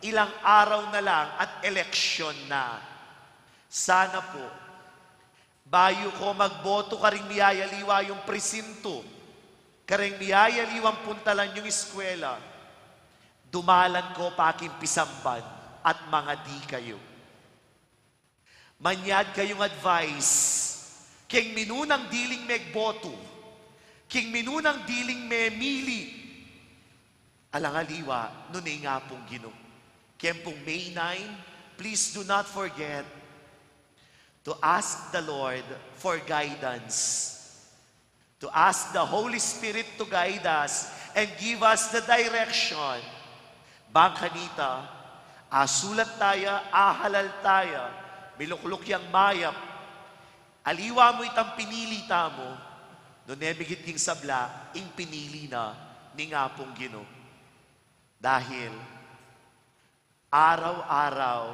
ilang araw na lang at eleksyon na. Sana po, bayo ko magboto ka rin miyayaliwa yung presinto, ka rin miyayaliwang puntalan yung eskwela, dumalan ko paking pisamban at mga di kayo. Manyad kayong advice, king minunang diling megboto, king minunang diling memili, alangaliwa, nun ay nga pong Ginoo. Kempong May 9, please do not forget to ask the Lord for guidance, to ask the Holy Spirit to guide us and give us the direction. Bangkanita, asulat tayo, ahalal tayo, bilukluk yang mayap, aliwa mo itang pinili tamo, no nebigit king sabla, ing pinili na ni nga pong Ginoo. Dahil araw-araw,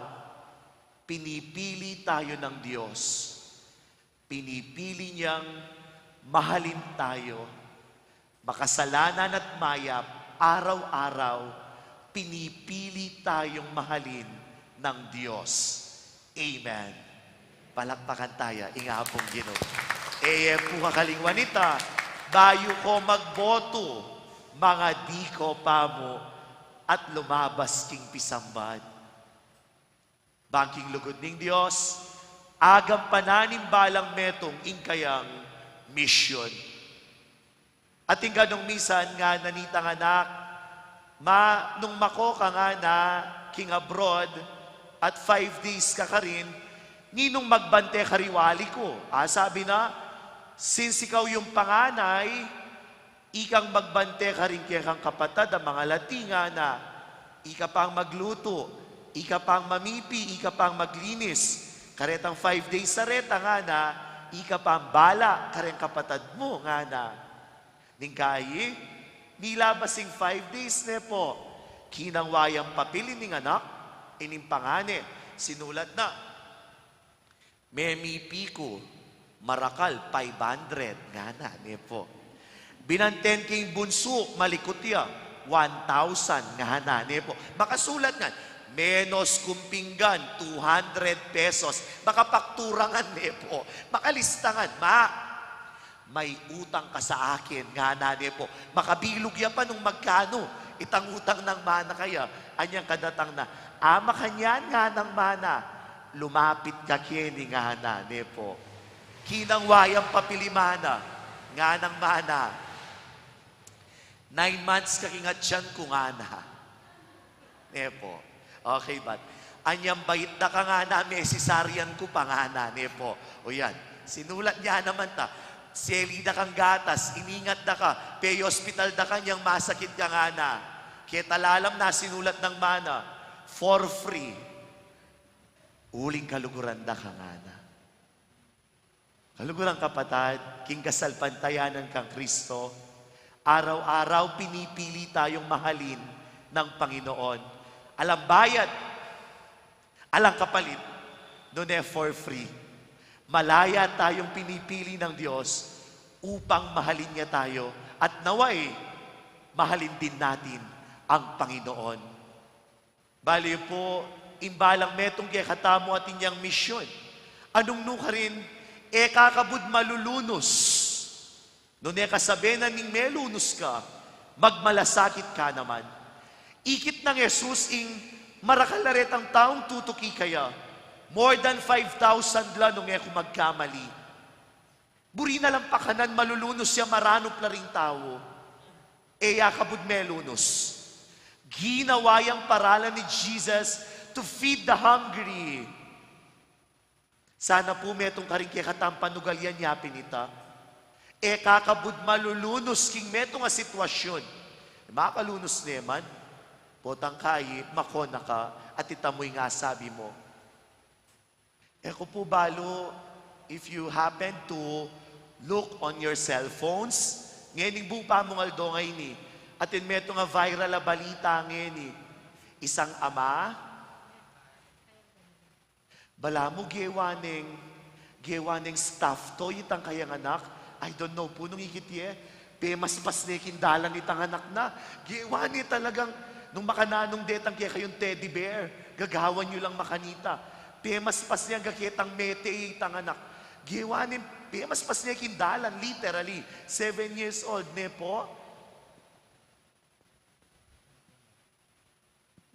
pinipili tayo ng Diyos. Pinipili niyang mahalin tayo. Makasalanan at mayap, araw-araw, pinipili tayong mahalin ng Diyos. Amen. Palakpakan tayo, ingapong Ginoo. Po kakalingwan nita, bayo ko magboto, mga di ko pamo, at lumabas king pisambad. Bangking lugod ning Diyos, agam pananim balang metong inkayang mission. At ing ganong misan nga nanitang anak, nung mako ka nga na king abroad, at 5 days ka rin, ninong magbante kariwali ko. Sabi na, since ikaw yung panganay, ikang magbante ka rin kaya kang kapatad, ang mga latinga na ika pang magluto, ika pang mamipi, ika pang maglinis. Karetang 5 days sa reta nga na, ika pang bala, kareng kapatad mo nga na. Ningkayi, nilabasing 5 days ne po, kinang wayang papilin ning anak, ining pangane, sinulat na, memipi ko, marakal 500, nga na, ne po. Binanten king bunso, malikot yan, 1,000 nga hanane po. Makasulat nga, menos kumpinggan, 200 pesos. Makapakturangan ne po. Makalistangan, may utang ka sa akin, nga nani po. Makabilog ya pa nung magkano. Itang utang ng mana kaya. Anyang kadatang na, ama kanyan nga ng mana. Lumapit ka kini nga nani po. Kinang wayang papilimana, nga ng mana. 9 months kakingat siyan kung ana. Nepo. Okay ba? Anyang bait na ka nga na, may sisaryan ko pa nga na. Nepo. O yan. Sinulat niya naman ta. Seli na kang gatas, iningat na ka, pay hospital na kanyang masakit ka nga na. Kaya talalam na sinulat ng mana, for free. Uling kaluguran na ka nga na. Kaluguran kapatid, king kasalpantayanan kang Kristo, araw-araw pinipili tayong mahalin ng Panginoon. Alang bayad, alang kapalit, noon for free. Malaya tayong pinipili ng Diyos upang mahalin niya tayo at naway, mahalin din natin ang Panginoon. Bali po, imbalang metong kaya katamo at inyang misyon. Anong nuka rin, kakabud malulunos. Noon kasabi na ning melunos ka, magmalasakit ka naman. Ikit ng Jesus ing marakalaret ang taong tutuki kaya. More than 5,000 la nung ako magkamali. Buri na lang pakanan, malulunos siya, maranop na ring tao. Yakabud melunos. Ginawayang paralan ni Jesus to feed the hungry. Sana po metong karing kaya katampanugalyan niya pinita. Kakabud malulunos king metong nga sitwasyon. Makalunos naman. Potang kayi, makona ka, at itamoy nga sabi mo. Eko po balo, if you happen to look on your cell phones, ngayon bupa mong aldo ngayon ni, at in meto nga viral na balita ngayon ni, isang ama, bala mo gewaning staff to, itang kayang anak, I don't know po nung ikitye, mas nekindalan itang anak na, gewani talagang, nung makananong detang kaya kayong teddy bear, gagawan nyo lang makanita, pemas-pas niya gakitang mete itang anak. Giwanin, pemas-pas niya kindalan, literally. 7 years old, ne po.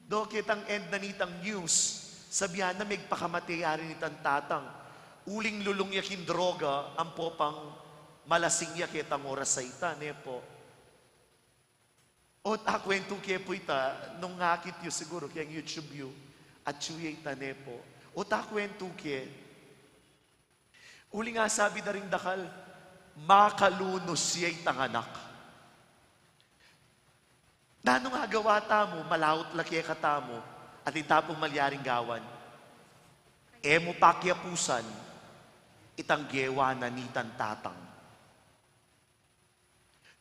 Do kitang end na nitang news, sabihan na may pakamatayari nitang tatang. Uling lulong yakin droga, ang popang malasing yakitang oras sa ita, ne po. O takwento kaya po ita, nung ngakit yu siguro, kaya YouTube yu, at chuyay ita, ne po. O takwento kaya, uli nga sabi na rin dakal, makalunos siya'y tanganak. Nano nga gawa tamo, malawot laki katamo, at itapong malyaring gawan. Mo pakyapusan, itang gewa na nitan tatang.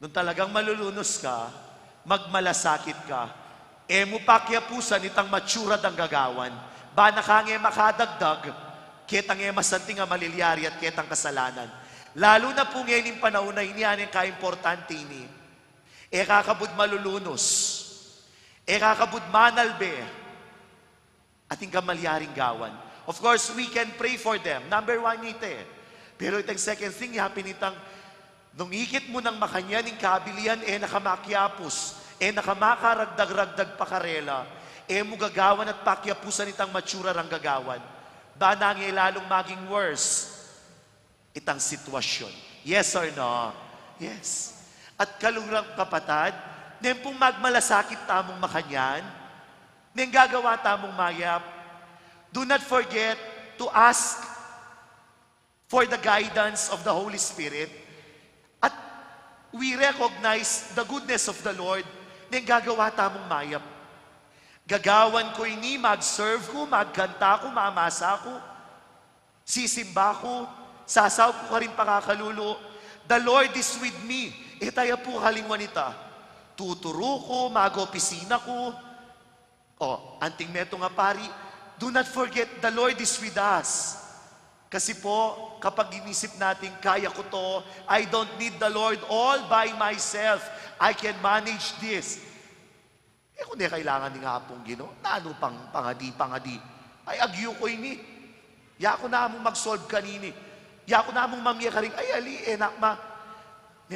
Nung talagang malulunos ka, magmalasakit ka, mo pakyapusan, itang matsurad ang gagawan. Ba nakange makadagdag, ketang masanting nga malilyari at ketang kasalanan. Lalo na po ngayon yung panahon na iniyan yung ka-importante ini. Kakabud malulunos. Kakabud manalbe. At yung kamalyaring gawan. Of course, we can pray for them. Number 1 ite. Pero itang second thing, yapin itang, nung ikit mo ng makanyan, yung kabilian, nakamakyapos, nakamakaragdag-ragdag pakarela, mo gagawan at pakyapusan itang matsura ang gagawan. Ba nangilalong maging worse itang sitwasyon. Yes or no? Yes. At kalurang kapatid, nempong magmalasakit tamong makanyan, neng gagawa tamong mayap, do not forget to ask for the guidance of the Holy Spirit. At we recognize the goodness of the Lord, neng gagawa tamong mayap. Gagawan ko ini, mag-serve ko, magkanta ko, mamasa ko, sisimba ko, sasaw ko ka rin pakakalulo. The Lord is with me. Tayo po kalingwan ita. Tuturo ko, mag-opisina ko. Anting meto nga pari, do not forget the Lord is with us. Kasi po, kapag inisip natin, kaya ko to, I don't need the Lord all by myself. I can manage this. Kung di kailangan ni nga pong Ginoo, nano pang pangadi. Ay, agyo ko ini. Ya ko na mong mag-solve kanini. Ya ko na mong mamya ka rin, ay ali, enak ma.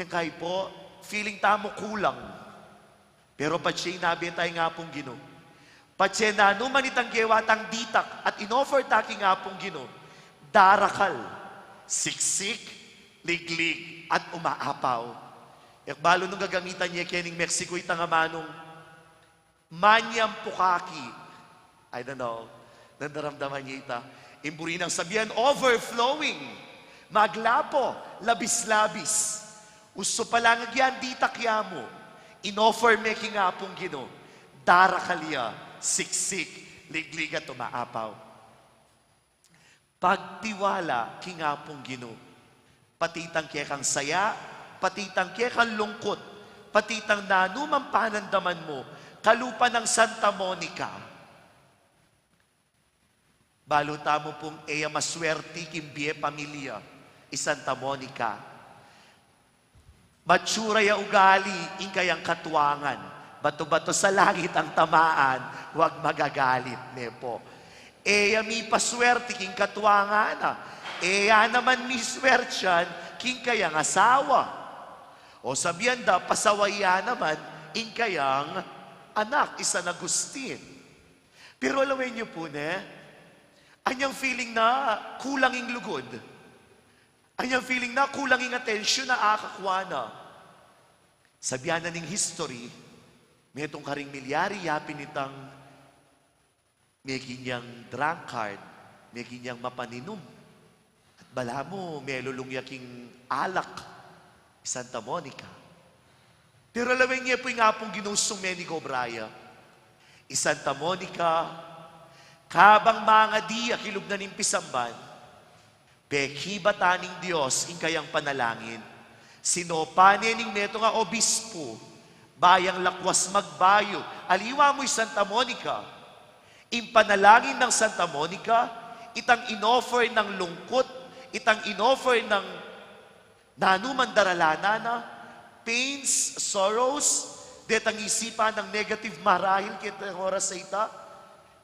Kay po, feeling tamo kulang. Pero patsya nabi tayo nga pong Gino. Patsya na numan itang gewatang ditak at inoffer taki nga pong Gino. Darakal, siksik, liglig, at umaapaw. Balo nung gagamitan niya kening Mexico itang amanong manyang pukaki. I don't know. Nandaramdaman niya ita. Imburi ng sabihan, overflowing. Maglapo, labis-labis. Uso pa lang agyan, di takya mo. Inoffer me nga pong Gino. Darakaliya, siksik, liglig at umaapaw. Pagtiwala kinga pong Gino. Patitang kekang saya, patitang kekang lungkot, patitang nanumang panandaman mo, kalupa ng Santa Monica. Baluta mo pong eya maswerte kimbie pamilya, Santa Monica. Matsura ya ugali, ingkayang katuwangan. Bato-bato sa langit ang tamaan, huwag magagalit, nepo. Eya mi paswerte king katuwangan, eya naman mi swertyan, king kayang asawa. O sabihan da, pasawaya naman, ingkayang anak, isa na Agustin. Pero alawin niyo po, anyang feeling na kulanging lugod. Anyang feeling na kulanging atensyon na akakwana. Sabihan na ning history, may itong karing milyari yapin itang may kinyang drunkard, may kinyang mapaninom. At bala mo, may lulungyaking alak, Santa Monica. Pero alawin niya po yung apong ginusong Menico Braya. Santa Monica, kabang mga di akilog na nimpisamban, peki bataning Diyos ing kayang panalangin, sinopane ning neto nga obispo, bayang lakwas magbayo, aliwa mo'y Santa Monica, ing panalangin ng Santa Monica, itang inoffer ng lungkot, itang inoffer ng nanuman daralana na, pains, sorrows, detang isipan ng negative marahil kita oras sa ita,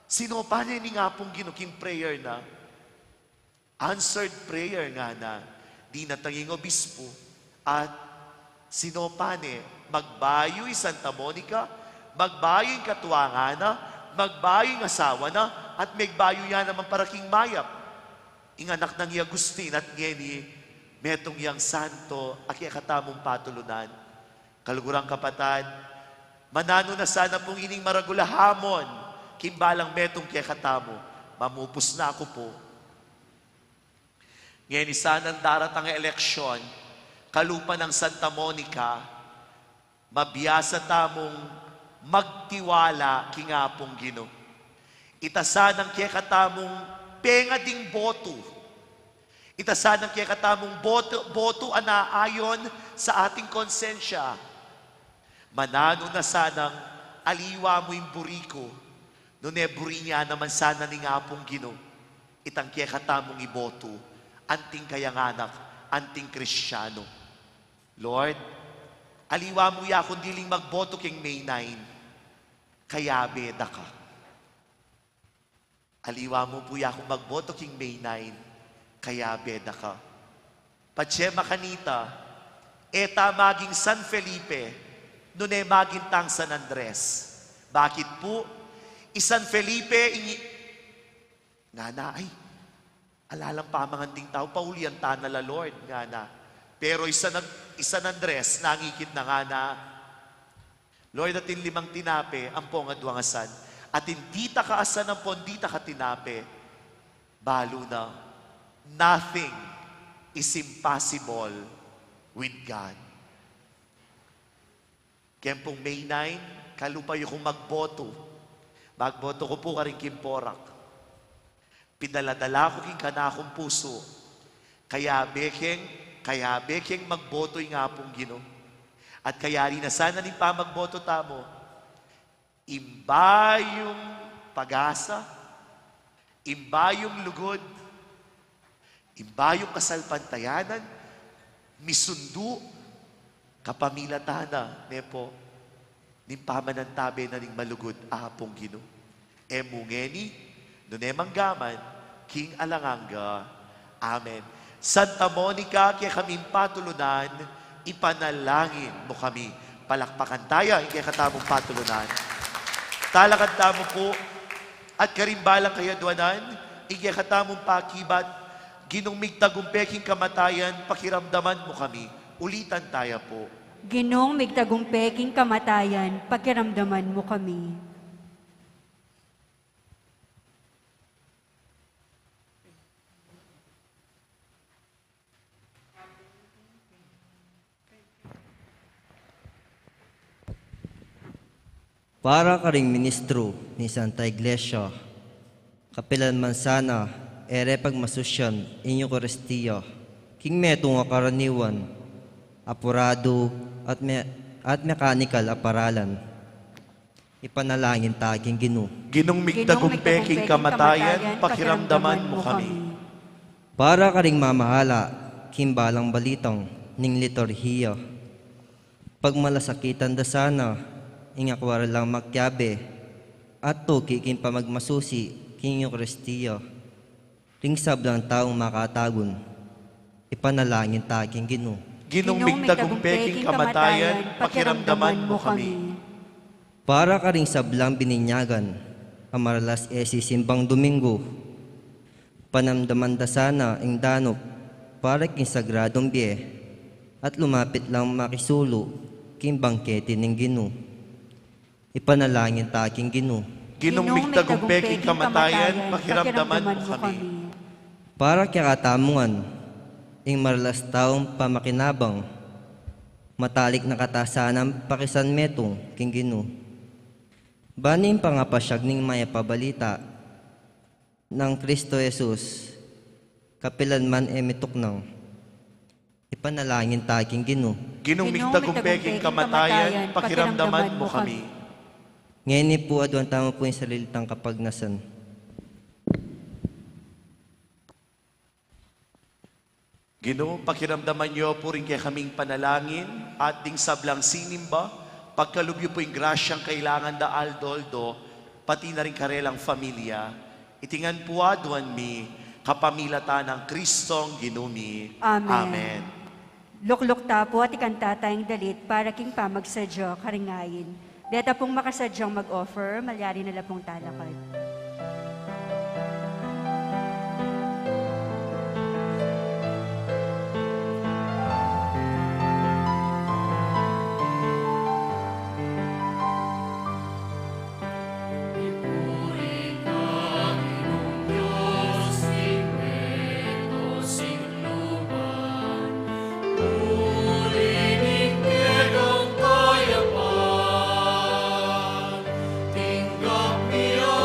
sinopane ni nga pong ginuking prayer na, answered prayer nga na, di natanging obispo, at sinopane, magbayo'y Santa Monica, magbayo'y katuwangan na, magbayo'y asawa na, at magbayo yan naman para king mayap. Inganak ng Agustin at ngeni, metong yang santo, aki katamong patulunan. Kalugurang kapatad, manano na sana pong ining maragulahamon, kimbalang metong kaya katamo, mamupos na ako po. Ngayon, sanang daratang eleksyon, kalupa ng Santa Monica, mabiyasa tamong magtiwala kingapong Gino. Itasanang kaya katamong penga ding boto. Itasanang kaya katamong boto anaayon sa ating konsensya. Manano na sanang aliwa mo yung buriko, buri niya naman sana ni nga pong Gino, itang kaya katamong iboto, anting kayang anak, anting Kristyano. Lord, aliwa mo ya kung diling magboto king May 9, kaya beda ka. Aliwa mo po ya kung magboto king May 9, kaya beda ka. Patsema kanita, eta maging San Felipe, nune maging tang San Andres. Bakit po? San Felipe, nga na, ay, alalang pamanganding tao, paulian ta na la Lord, nga na. Pero San Andres, nangikit na nga na, Lord, atin limang tinape, ang pong adwangasan, at hindi ta kaasan ang pong, di ta ka tinape, balo na, nothing is impossible with God. Kaya pong May 9, kalupayo kong magboto. Magboto ko po ka rin kimporak. Pinaladala ko king kanakong puso. Kaya bekeng magboto yung nga pong Gino. At kaya rin na sana rin pa magboto tamo. Imba yung pag-asa, imba yung lugod, imba yung kasalpantayanan, misundo, kapamilatana, nepo, nimpamanantabe na ning malugod ahapong Gino. Emungeni, nunemanggaman, King Alanganga. Amen. Santa Monica, kaya kaming patulunan, ipanalangin mo kami. Palakpakan tayo, hindi katamong patulunan. Talakad tamo po, at karimbalang kayadwanan, hindi katamong pakibat, ginumig tagumpeng kamatayan, pakiramdaman mo kami. Ulitan tayo po. Ginong migtagumpeng kamatayan, pakiramdaman mo kami. Para ka ring ministro ni Santa Iglesia, kapilan man sana, ere pagmasusyan inyo korestiya, king metong akaraniwan, apurado at mekanikal aparalan. Ipanalangin taging Ginu. Ginong migtagumpeng kamatayan, pakiramdaman mo kami. Para ka ring mamahala, kimbalang balitang, ning liturhiya. Pagmalasakitan da sana, ingakwara lang magkyabe, at to kikin pamagmasusi, king Kristiya. Ring sablang taong makatagon, ipanalangin taging Ginu. Ginong migtagumpeng kamatayan, pakiramdaman mo kami. Para ka ring sablang bininyagan, amaralas simbang Domingo. Panamdaman da sana ing danop, para king sagradong biye, at lumapit lang makisulo, king bangkete ning Ginu. Ipanalangin taking Ginu. Ginong migtagumpeng kamatayan, pakiramdaman mo kami. Para kaya katamungan, ing maralas taong pamakinabang, matalik na katasanang pakisan metong king Ginu. Baning pangapasyag ning maya pabalita ng Kristo Jesus, kapilan man mituknang, ipanalangin taking Ginu. Ginong migtagumpeng kamatayan, pakiramdaman mo kami. Ngayon po adwan tamo po yung salilitang kapagnasan. Ginoo, pakiramdaman niyo po rin kaya kaming panalangin at ding sablang sinimba, pagkalubyo po yung grasyang kailangan da aldoldo, pati na rin karelang familia. Itingan po adwan mi, kapamilata ng Kristong ginumi. Amen. Amen. Lukluk tapo at ikanta tayong dalit para king pamagsadyo karingayin. Deta pong makasadyang mag-offer, malyari nila pong talakad. Tinggap niyo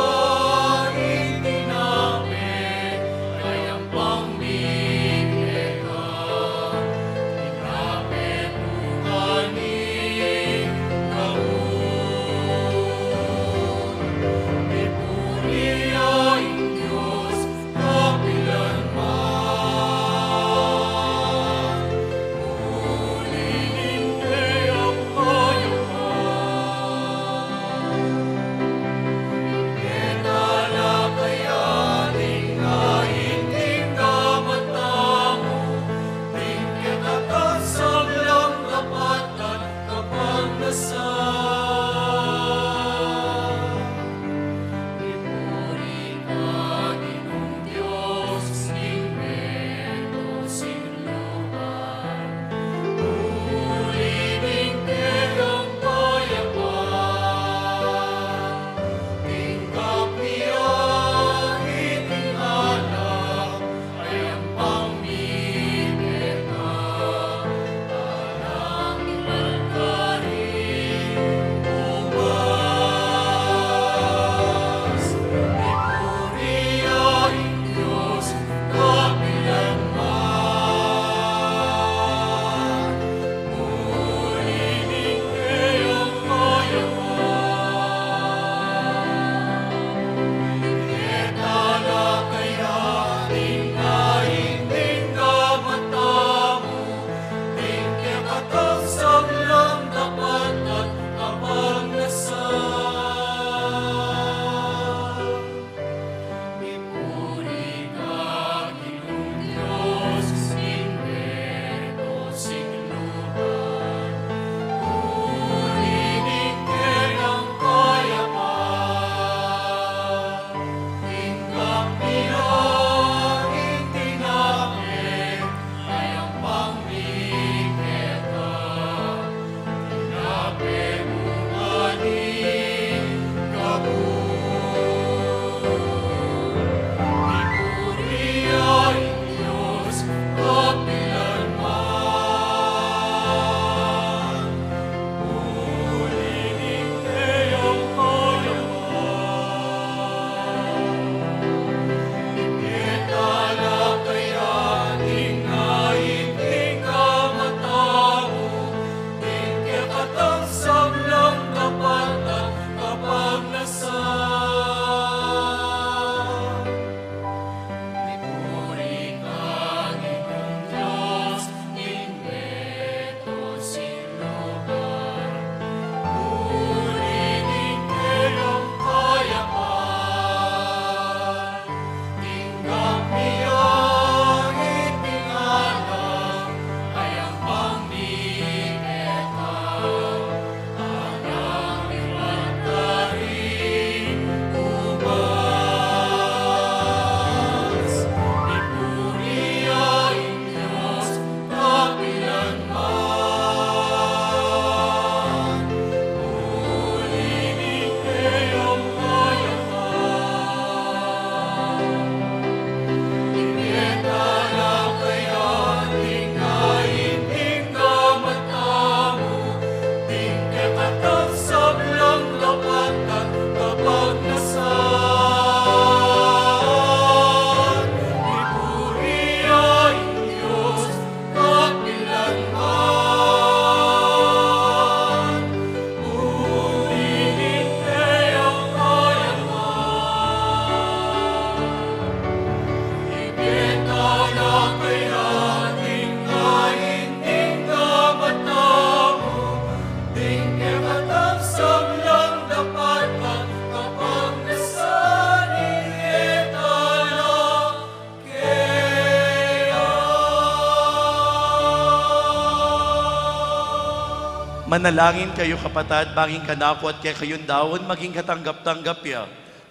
Manalangin kayo kapatid, maging kanako at kaya kayon dawon, maging katanggap-tanggap ya.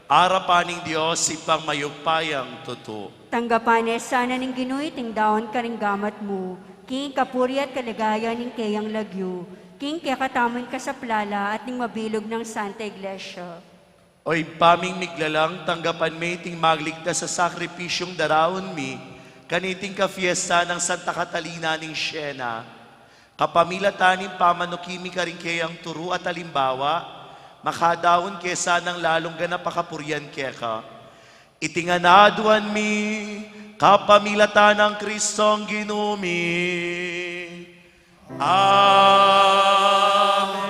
Arapaning Diyos, ipang mayupayang totoo. Tanggapanes sana ning Ginoy ting daon karinggamat mo. King kapuri at kaligaya ning kayang lagyo. King kaya katamoy ka sa plala at ning mabilog ng Santa Iglesia. Oy paming miglalang tanggapan may ting magligtas sa sakripisyong daraon mi, kaniting ka fiesta ng Santa Catalina ning Siena. Kapamilataning pamanukimi ka rin kayang turu at alimbawa, makadaon kesa ng lalong ganapakapuryan keka. Itinganaduan mi, kapamilatan ng Kristong ginumi. Amen.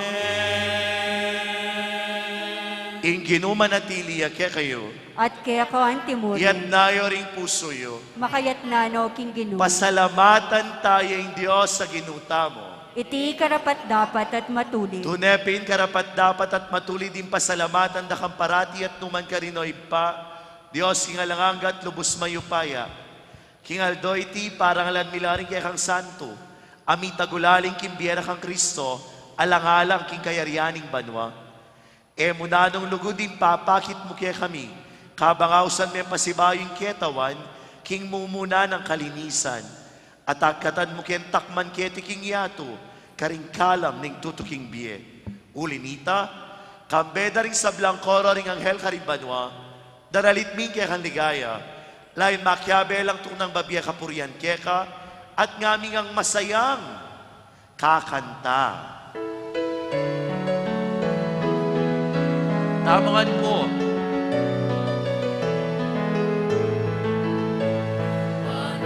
Ing ginumanatili kaya kayo, At kaya ko ang timuri. iyan nayo ring puso yo. Makayat na no king Ginoy. Pasalamatan tayo ang Diyos sa ginuta mo. Iti karapat dapat at matuli. Tunepin karapat dapat at matuli din pasalamatan da kang parati at numan ka rinoy pa. Diyos kingalanganggat lubos mayupaya. Kingaldo iti parang alan milaring kaya kang santo. Amita gulaling kimbiera kang Kristo. Alang-alang king kayarianing banwa. E munanong lugudin papakit mo kaya kami. Kabangausan may pasibayong ketawan. King mumuna ng kalinisan. At akatan mo ken takman keti king yato, karing kalam ning tutuking biye. Ulinita, kambeda ring sablang koro ring anghel karibanwa, daralit min kaya kan ligaya, lain makyabe lang tunang babiya kapurian keka, at ngaming ang masayang kakanta. Tamangan po.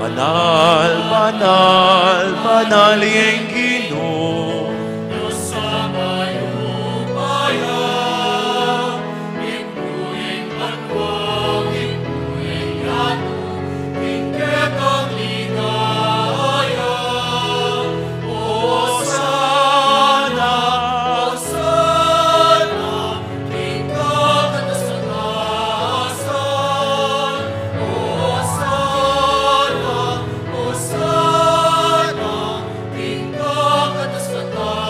Banal, banal, banal yung Ginoo. Diyos sa mayupaya, impuing banwang, impuing yato, ingkekang ligaya. Hosana, Hosana, ikaw katas sa taasan. Hosana, Hosana, ikaw katas sa taasan.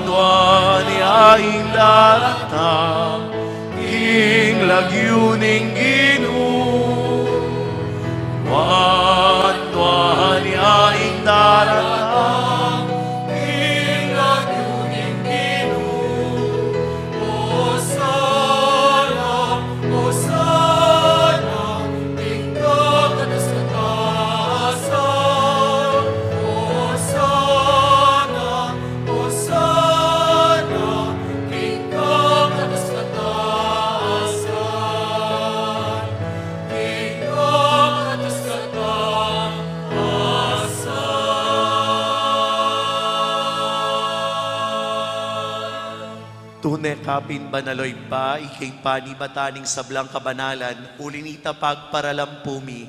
Tuwan ni aing daratang, king lagyuning Ginoo. Tuwan ni aing daratang, King lagyuning Ginoo. Hosana, Hosana, ikaw katas sa taasan. Hosana, Hosana, ikaw katas sa taasan. Ikaw katas sa taasan. Tunay kapin banaloy pa, iking panibataning sablang kabanalan, ulinita pagparalampumi,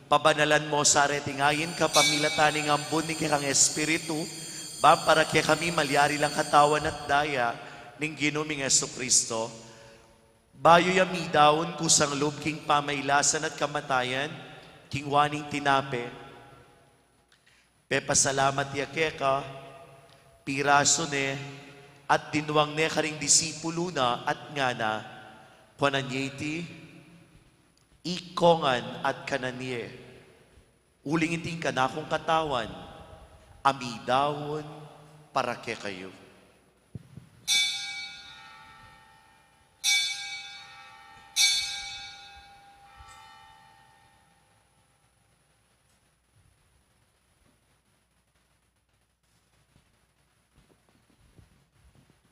pabanalan mo sa retingayin kapamilataning ambon ni kang Espiritu, ba para kaya kami malyari lang katawan at daya, ning ginuming Kristo. Bayo yami daon kusang loob king pamaylasan at kamatayan, king waning tinape. Pepasalamat ya keka, piraso ne, at dinuwang ne karing disipulo na at nga na, kwananyeti, ikongan at kananye. Uling iting kanakong katawan, amidawon para ke kayo.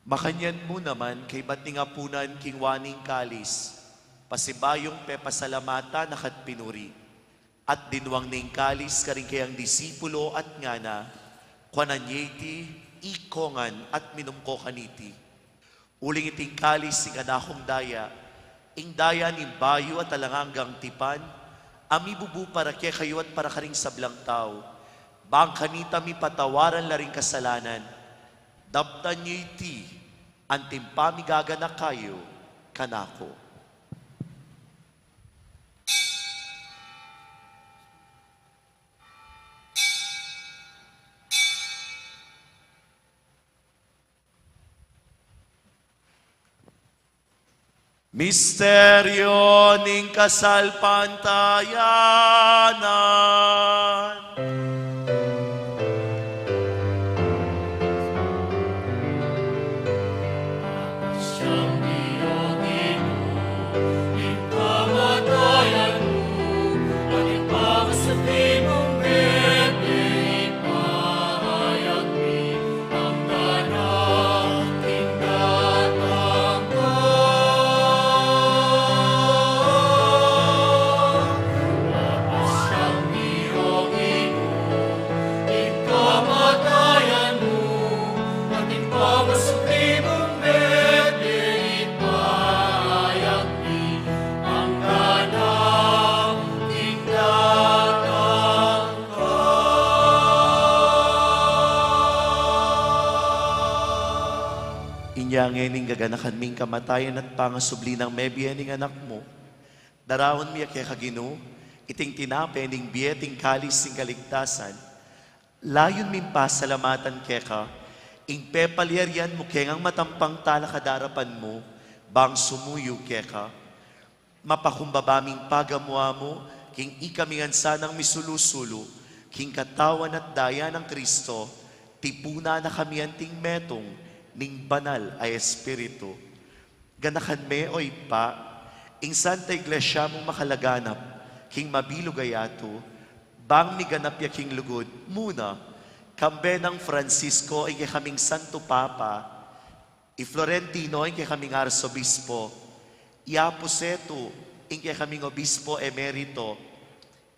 Makanyan mo naman kay ba't ningapunan king waning kalis, pasibayong pepasalamata nakat pinuri, at dinuwang ning kalis karing kayang disipulo at ngana, kwananyeti, ikongan at minumko kaniti. Uling iting kalis si kanakong daya, ing daya ni bayo at alanganggang tipan, ami bubu para kaya kayo at para karing sablang tao, bang kanita mi patawaran laring kasalanan, daptan niyo iti, antimpami gagana kayo, kanako. Misteryo ning kasalpantayanan. Siyang biyogin mo, ipamatayan mo, at ipakasabi mong bebe, ipahayag mi ang danaking datang ko. Siyang biyogin mo, ipamatayan mo, at ipakasabi mong bebe, ipahayag mi ang danaking datang ko. Inyangening gaganakan ming kamatayan at pangasubli ng mebiyaning anak mo. Darawon miya kaya kagino, iting tinape ning biyeting kalis ng kaligtasan. Layon min pasalamatan keka, ing pepalyarian mo kengang matampang tala kadarapan mo, bang sumuyo keka. Mapakumbabaming pagamwa mo, king ikamingan sanang misulusulo, king katawan at daya ng Kristo, tipuna na kami anting metong, ning banal ay espiritu. Ganakan me oy pa, ing Santa Iglesia mong makalaganap, king mabilog ayato, bang mi ganap ya king lugod, muna, kambe ng Francisco ay kay kaming Santo Papa, i Florentino ay kay kaming Arsobispo, Iapuseto, ing kay kaming Obispo Emerito,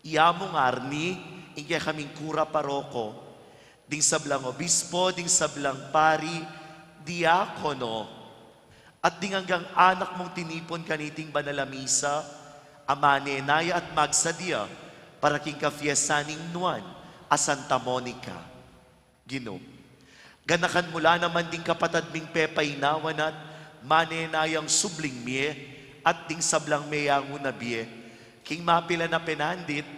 Iamong Arni, ing kay kaming Kura Paroko, ding sablang Obispo, ding sablang Pari, Diakono, at ding hanggang anak mong tinipon kaniting banalamisa, amane naya at magsadya, para king kafiesaning nuan, a Santa Monica. Gino, ganakan mula naman ding kapatad ming pepaynawan at manenayang subling mie, at ding sablang meyango na bie, king mapila na penandit,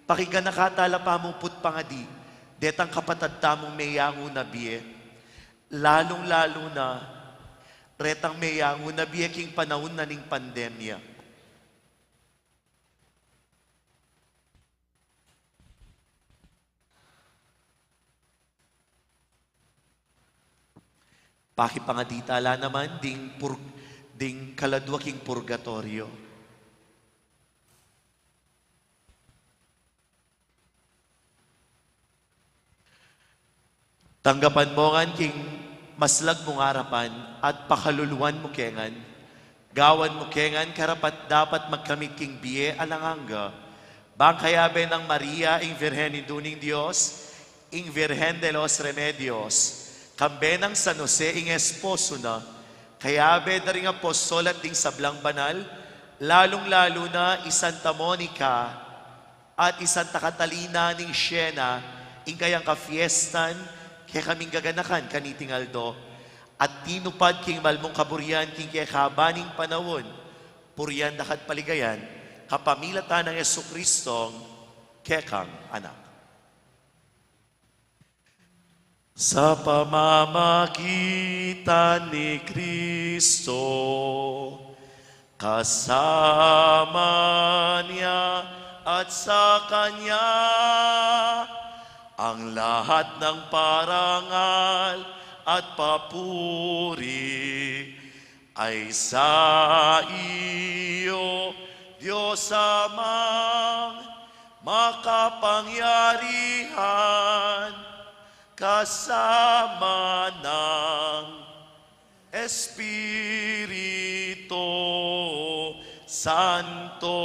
pakinggan nakatala pa mong put pangadi, detang kapatad tamong meyango na bie, lalong-lalo na retang meyango na biyaking panahon na ning pandemya. Pakipangaditala naman ding kaladwaking purgatorio. Tanggapan mo ngan king maslag mong harapan at pakaluluan mo kengan. Gawan mo kengan karapat dapat magkamit king biye alanganga. Bang kayabe ng Maria, ing Virhen ni Duning Diyos, ing Virhen de los Remedios, kambe ng San Jose, ing esposo na, kayabe na ring apostol at ding sablang banal, lalong-lalo na Santa Monica at Santa Catalina ning Siena, ing kayang kafiestan, kaya kaming gaganakan kaniting Aldo, at tinupad king malmong kaburian king kaya kabaning panawon, purian dakat paligayan, kapamilatan ng Yesukristong kekang anak. Sa pamamagitan ni Kristo, kasama niya at sa Kanya, ang lahat ng parangal at papuri ay sa iyo, Diyos Amang makapangyarihan, kasama ng Espiritu Santo,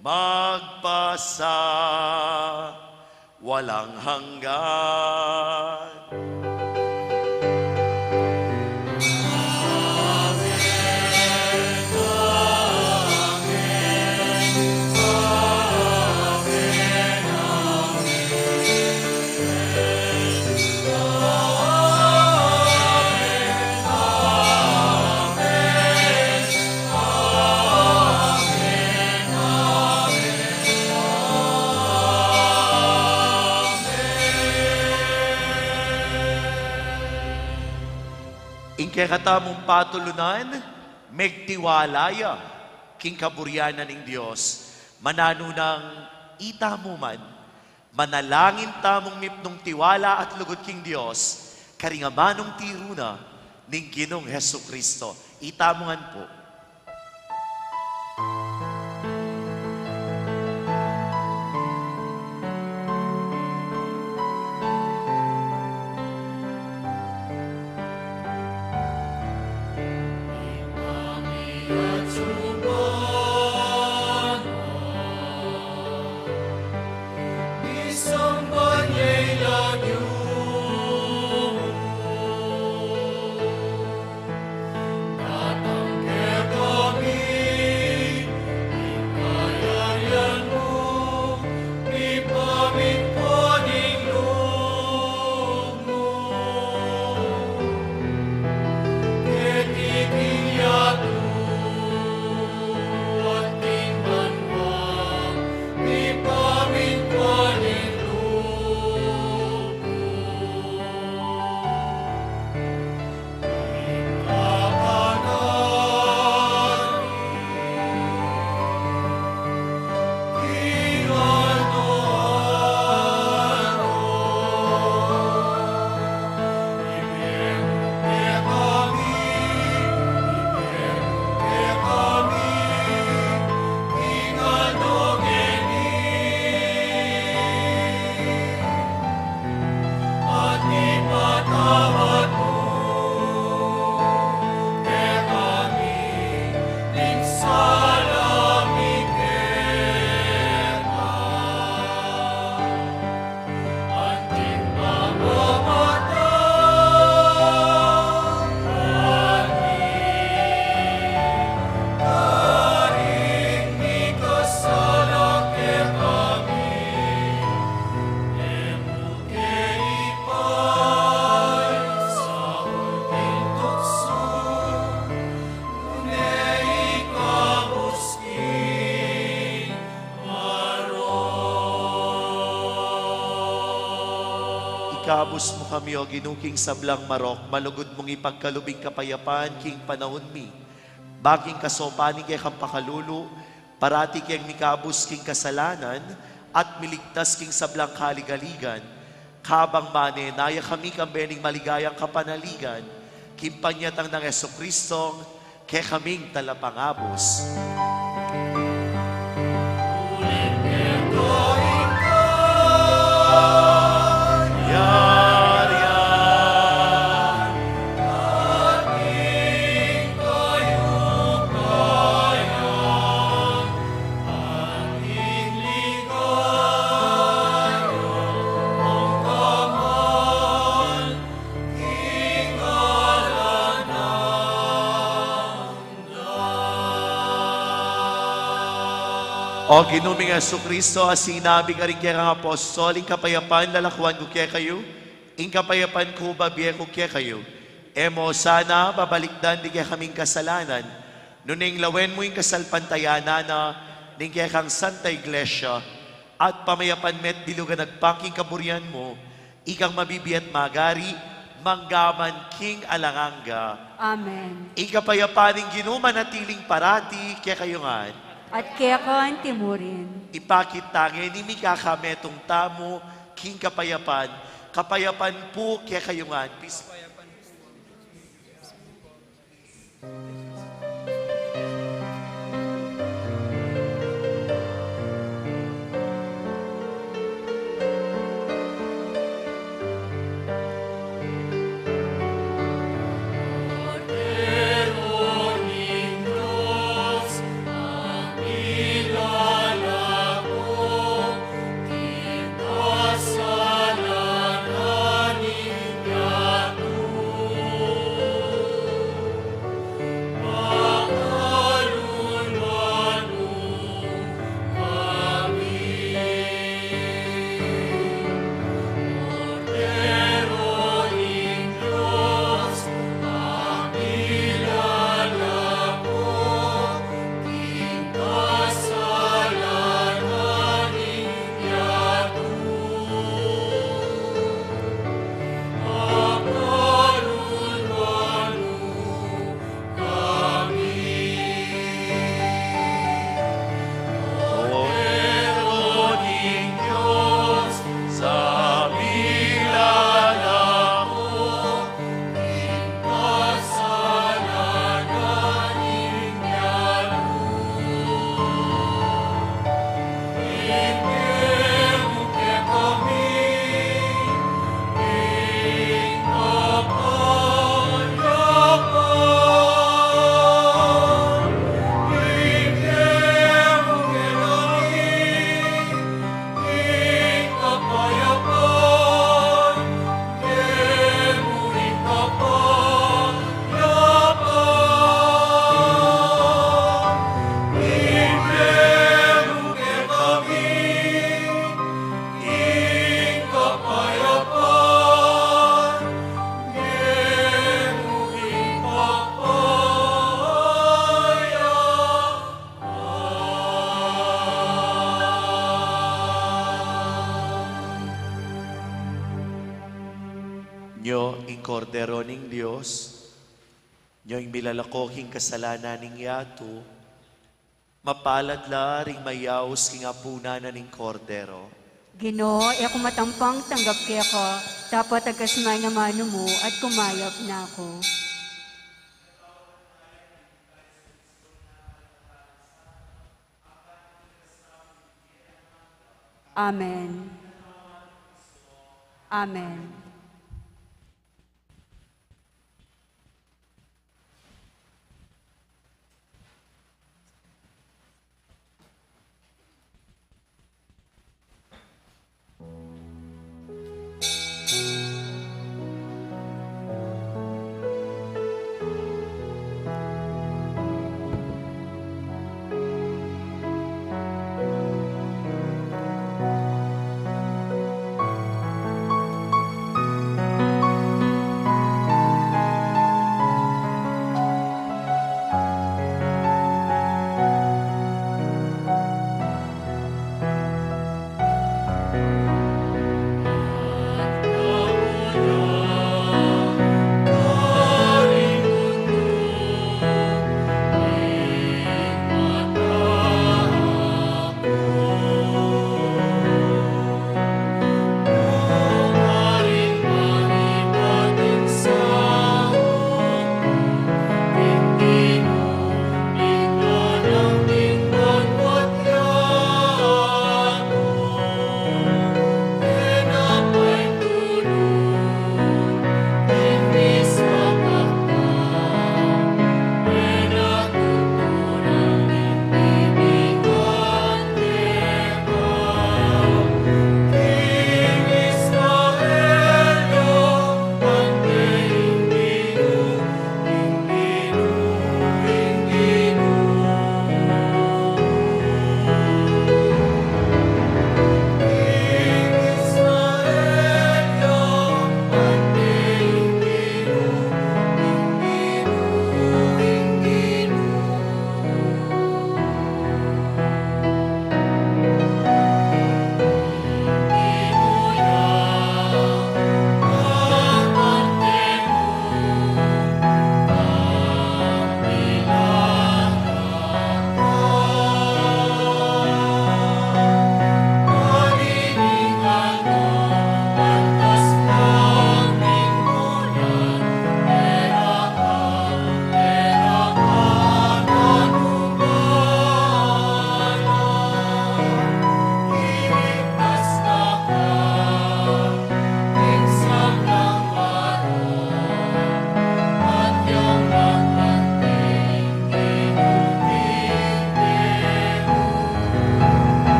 magpasa walang hanggan. Kaya katamong patulunan, megtiwalaya, king kaburyanan ng Diyos, manano ng ita mo man, manalangin tamong mipnong tiwala at lugod king Diyos, karingamanong tiruna, ning Ginong Hesu Kristo. Itamongan po. Isang banyay lagyo, tatangke kami, ikayayan mo, ipamit po ning loob mo. Ketiting yato, at tingmanwang, ipamit po ning loob mo. At ipatawad mo kay kami ning salamiketa. Anting mamamatay, karing mikasala kay kami. Ikabus mo kami, o ginuking sablang marok, malugod mong ipagkalubing kapayapaan, king panahon mi. Baking kasopaning kay kang pakalulu, parati kayang mikabus king kasalanan, at miligtas king sablang kaligaligan. Kabang mane, naya kami kambening maligayang kapanaligan, kimpanyatang ng Yesu Kristong, kay kaming talapangabos. O ginuming Yesu Kristo, sinabi ka rin kaya ng apostol, ing kapayapaan lalakwan ko kaya kayo, ing kapayapaan ko babiye ko kaya kayo. Emo sana babalikdan di kaya kaming kasalanan, nuning lawen mo ing kasalpantayana na ning kaya kang Santa Iglesia, at pamayapan met bilugan nagpangking kaburyan mo, ikang mabibiyat magari, manggaman king alanganga. Amen. Ing kapayapaan ing ginuman natiling parati kaya kayo nga, At kaya ka ang timurin. ipakitangin ni mikakametong tamo, king kapayapan, kapayapan po kaya kayo nga. Peace. Nyo, ing kordero ning Diyos, nyo ing milalakoking kasalanan ning yato, mapalad la ring mayaos king apuna na ning kordero. Ginoo, ako matampang tanggap kaya ko, dapat agkasmay na mano mo at kumayap na ako. Amen. Amen.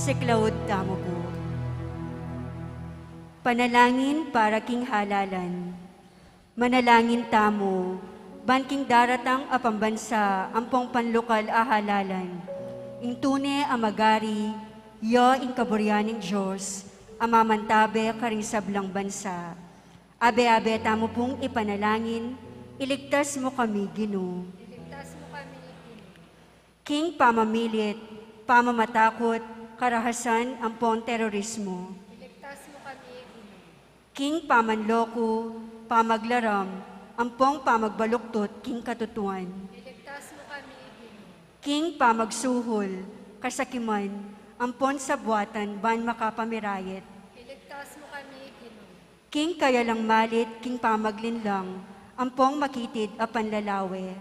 Siklaud tamo po. Panalangin para king halalan. Manalangin tamo, banking daratang apambansa, ampong panlokal ahalalan. Intune amagari, yo ing kaburyaning Diyos, amamantabe karing sablang bansa. Abe-abe tamo pong ipanalangin, iligtas mo kami, Ginoo. King pamamilit, pamamatakot, karahasan, ampong terorismo. King pamanloko, pamaglaram, ampong pamagbaluktot, king katutuan. King pamagsuhol, kasakiman, ampon sa buwatan, ban makapamirayet. King kaya lang malit, king pamaglinlang, ampong makitid apan lalawe.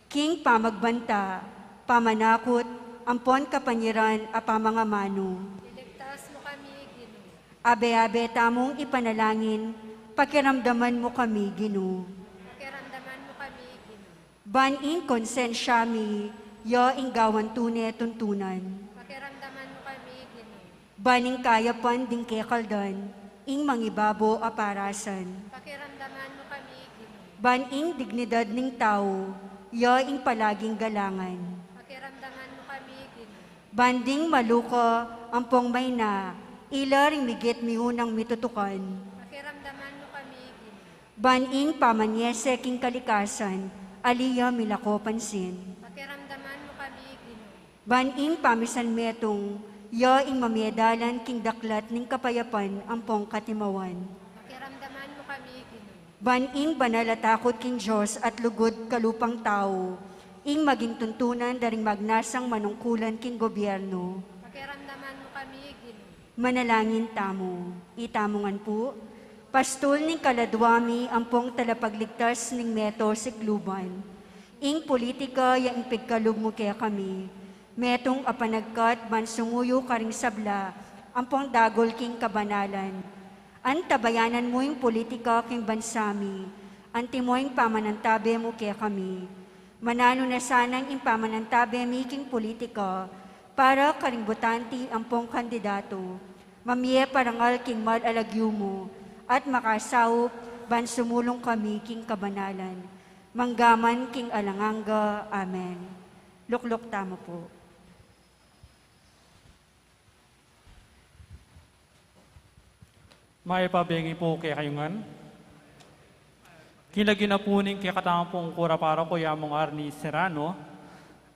King pamagbanta, pamanakot, ampon kapanyiran apamangamano. Abe-abe tamong ipanalangin, pakiramdaman mo kami, Ginoo. Banin konsensyami, yo inggawan tune tuntunan. Baning kayapan ding kekaldan, ing mangibabo aparasan. Baning dignidad ning tao, yo ing palaging galangan. Banding maluko, ampong may na, ilaring migit miunang mitutukan. Baning pamanyese king kalikasan, aliya milako pansin. Baning pamisan metong, yo ing mamiedalan king daklat ning kapayapan, ampong katimawan. Baning banalatakot king Diyos at lugod kalupang tao, ing maging tuntunan daring magnasang manungkulan king gobyerno. Manalangin tamo, itamongan po, pastol ning kaladwami ampong talapagligtas ning meto sikluban. Ing politika yang pigkalog mo kaya kami, metong apanagkat man sumuyo karing sabla, ampong dagol king kabanalan. An tabayanan mo yung politika king bansami, anti mo yung pamanantabe mo kaya kami. Manano na sanang yung pamanantabe mi king politika, para karing botanti ampong kandidato, mamiye parangal king malalagyo mo, at makasawop ban sumulong kami king kabanalan. Manggaman king alanganga. Amen. Luklok tamo po. Maipabengi po kaya kayungan. Kilagi na po ning kaya katama pong kura para ko yamong Arnie Serrano.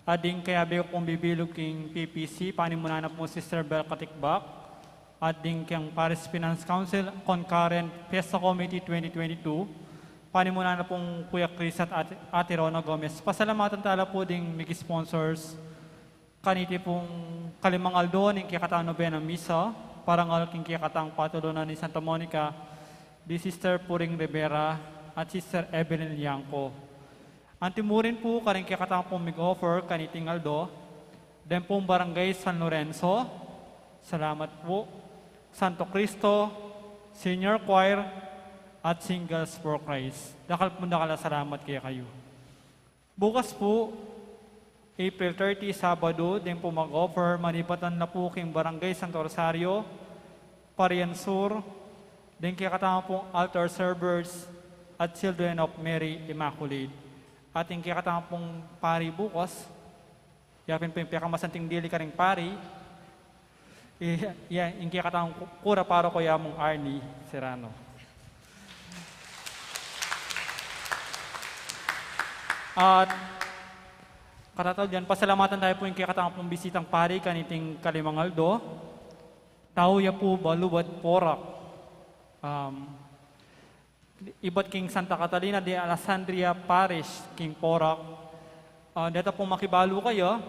Ading kaya beko pong bibilog king PPC, panimuna na po Sister Bel Katikbak. Ading kang Paris Finance Council Concurrent Fiesta Committee 2022. Panimuna na pong Kuya Chris at Ate Rona Gomez. Pasalamatan tala po ding migi sponsors. Kaniti pong Kalimang Aldo ning kaya katang Novena Misa. Parangal king kaya katang Patulonan ni Santa Monica. Di Sister Puring Rivera at Sister Evelyn Liangco. Antimurin po karing kikatang pong mig-offer kaniting Aldo. Den pong Barangay San Lorenzo. Salamat po. Santo Cristo, Senior Choir, at Singles for Christ. Dakal po nakala salamat kaya kayo. Bukas po, April 30, Sabado, din po mag-offer. Manipatan na po king Barangay Santo Rosario, Parian Sur, din kikatang pong altar servers at Children of Mary Immaculate. Ating kikatang pong pari bukas, yapin po yung pinakamasanting dili ka ring pari, yung kikatang kura para ko yamong Arnie Serrano. At katataw dyan, pasalamatan tayo po yung kikatang pong bisitang pari kaniting Kalimang Aldo. Tauya po balubat porak. Ibat king Santa Catalina de Alessandria Parish, king Porak. Dito pong makibalo kayo,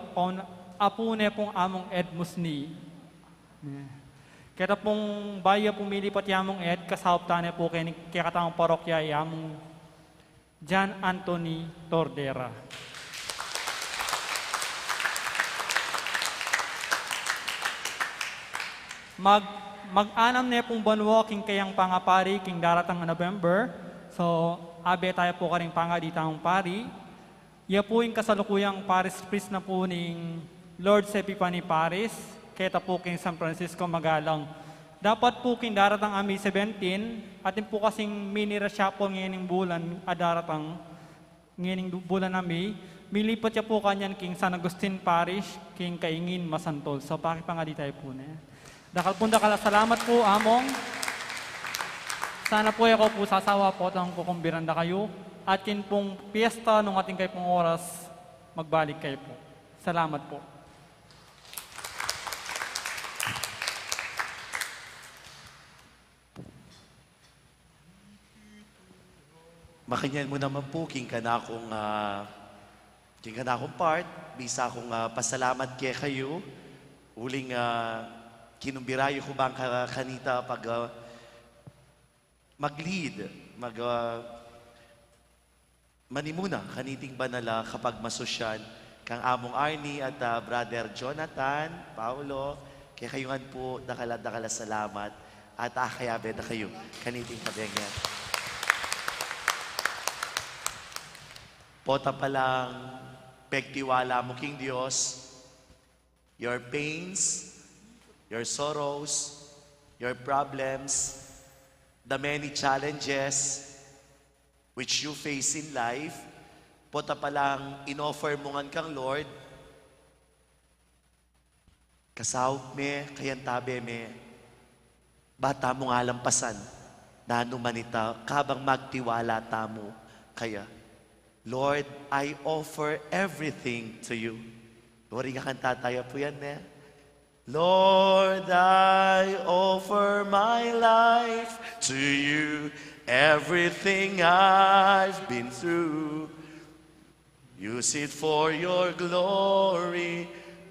apune pong among Ed Musni. Kaya pong baya pumili pati among Ed, kasahop tane po kaya katang parokya among John Anthony Tordera. Mag-anam na pong banwa king kayang pangapari king daratang November. So, abe tayo po karing panga ditang pari. Iya po yung kasalukuyang Paris Priest na po ning Lord sa Epipani Paris, keta po king San Francisco Magalang. Dapat po king daratang ami 17, atin po kasing minira siya po ngayon bulan daratang ngayon bulan nami, milipat siya po kanyan king San Agustin Parish, king Kaingin Masantol. So pakipangadi tayo po na. Dakal po salamat po among. Sana po ako po sasawa po at ang kukumbiranda kayo. At kin pong piyesta nung ating kayo pong oras, magbalik kayo po. Salamat po. Makanyan mo naman po, king ka na akong part. Bisa akong pasalamat kay kayo. Uling kinumbirayo ko ba ang kanita pag mag-lead, manimuna, kaniting banala kapag masosyan kang among Arnie at Brother Jonathan, Paulo, kaya kayungan po, dakala salamat at akayabe na kayo, kaniting kabengyan. Pota pa lang, pegtiwala mo king Diyos, your pains, your sorrows, your problems, the many challenges which you face in life, pota pa lang in-offer mo ngan kang Lord, kasawp me, kayantabe me, bata mo nga lampasan, na numanita, kabang magtiwala tamo, kaya, Lord, I offer everything to you. Lord, ikakanta tayo po yan, eh. Lord, I offer my life to you, everything I've been through. Use it for your glory.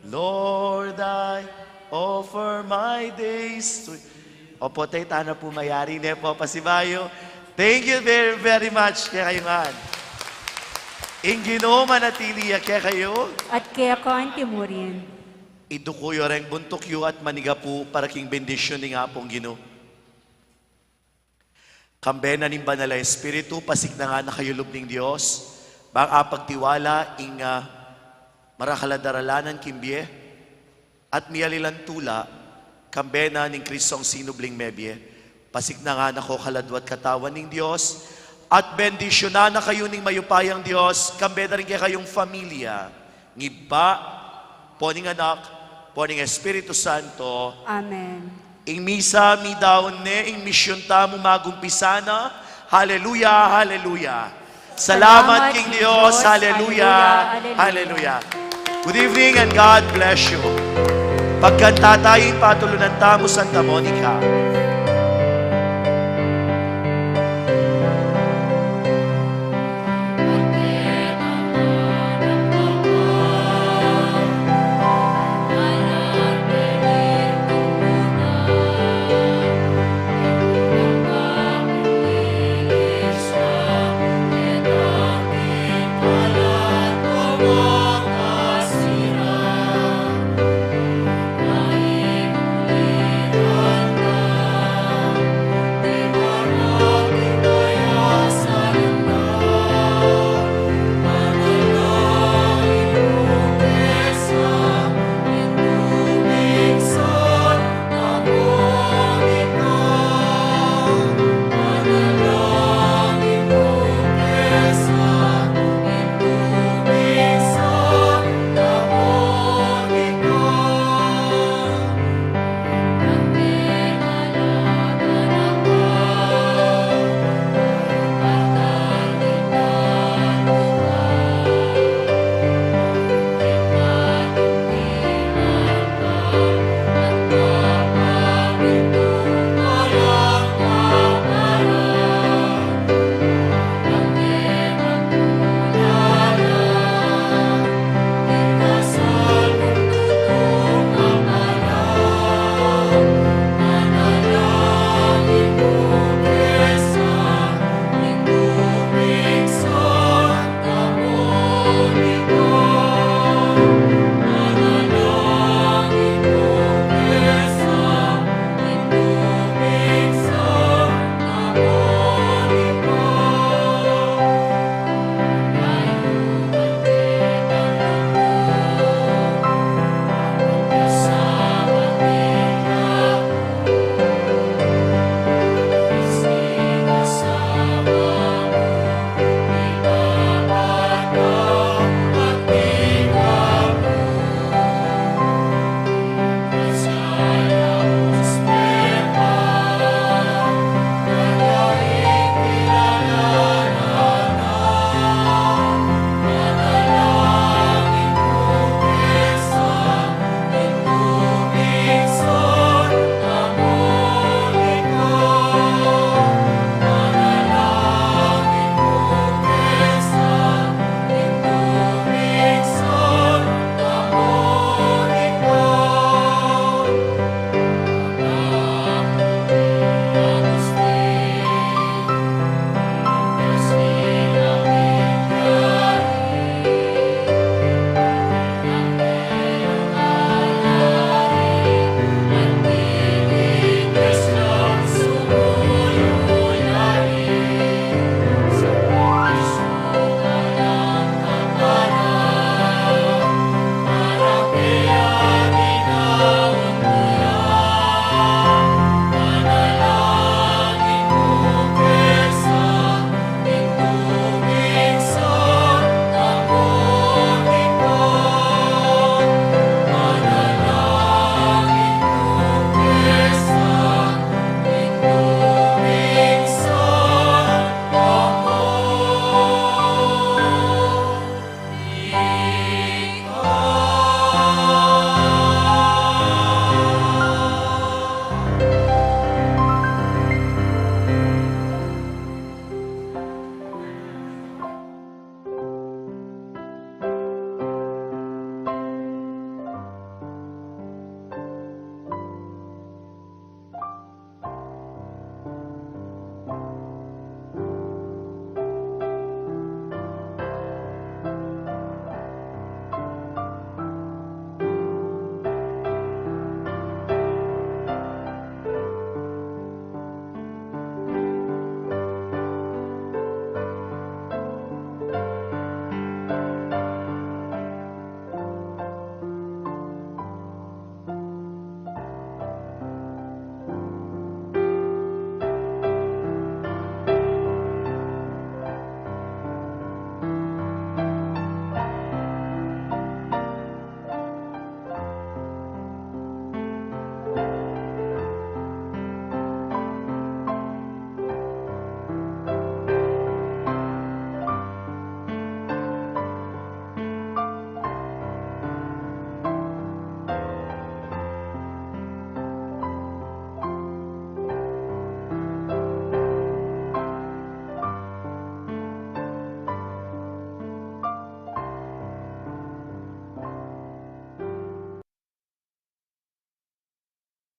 Lord, I offer my days to you. Opo, tayo na po mayari na po, Pasibayo. Thank you very, very much kaya kayungan. Ingino manatili kaya kayo. At kaya ko ang timurin. Idukuyo reng buntok yu at maniga po para king bendisyon ni nga pong Gino. Kambena ning banala Espiritu, pasik na nga na kayo lubning Diyos. Bang apagtiwala ing marakaladaralan kimbye at miyalilan tula, kambena ning Kristong sinubling mebye. Pasik na nga na ko kaladwat katawan ning Diyos. At bendisyonan na kayo ning mayupayang Diyos, kambena rin kaya kayong familia, ngiba, poning anak, poning Espiritu Santo. Amen. Ing misa, mi daon ne, ing misyon tamo magumpisana. Hallelujah, hallelujah. Salamat King Diyos, hallelujah, hallelujah. Good evening and God bless you. Pagkanta tayong patulunan tamo, Santa Monica.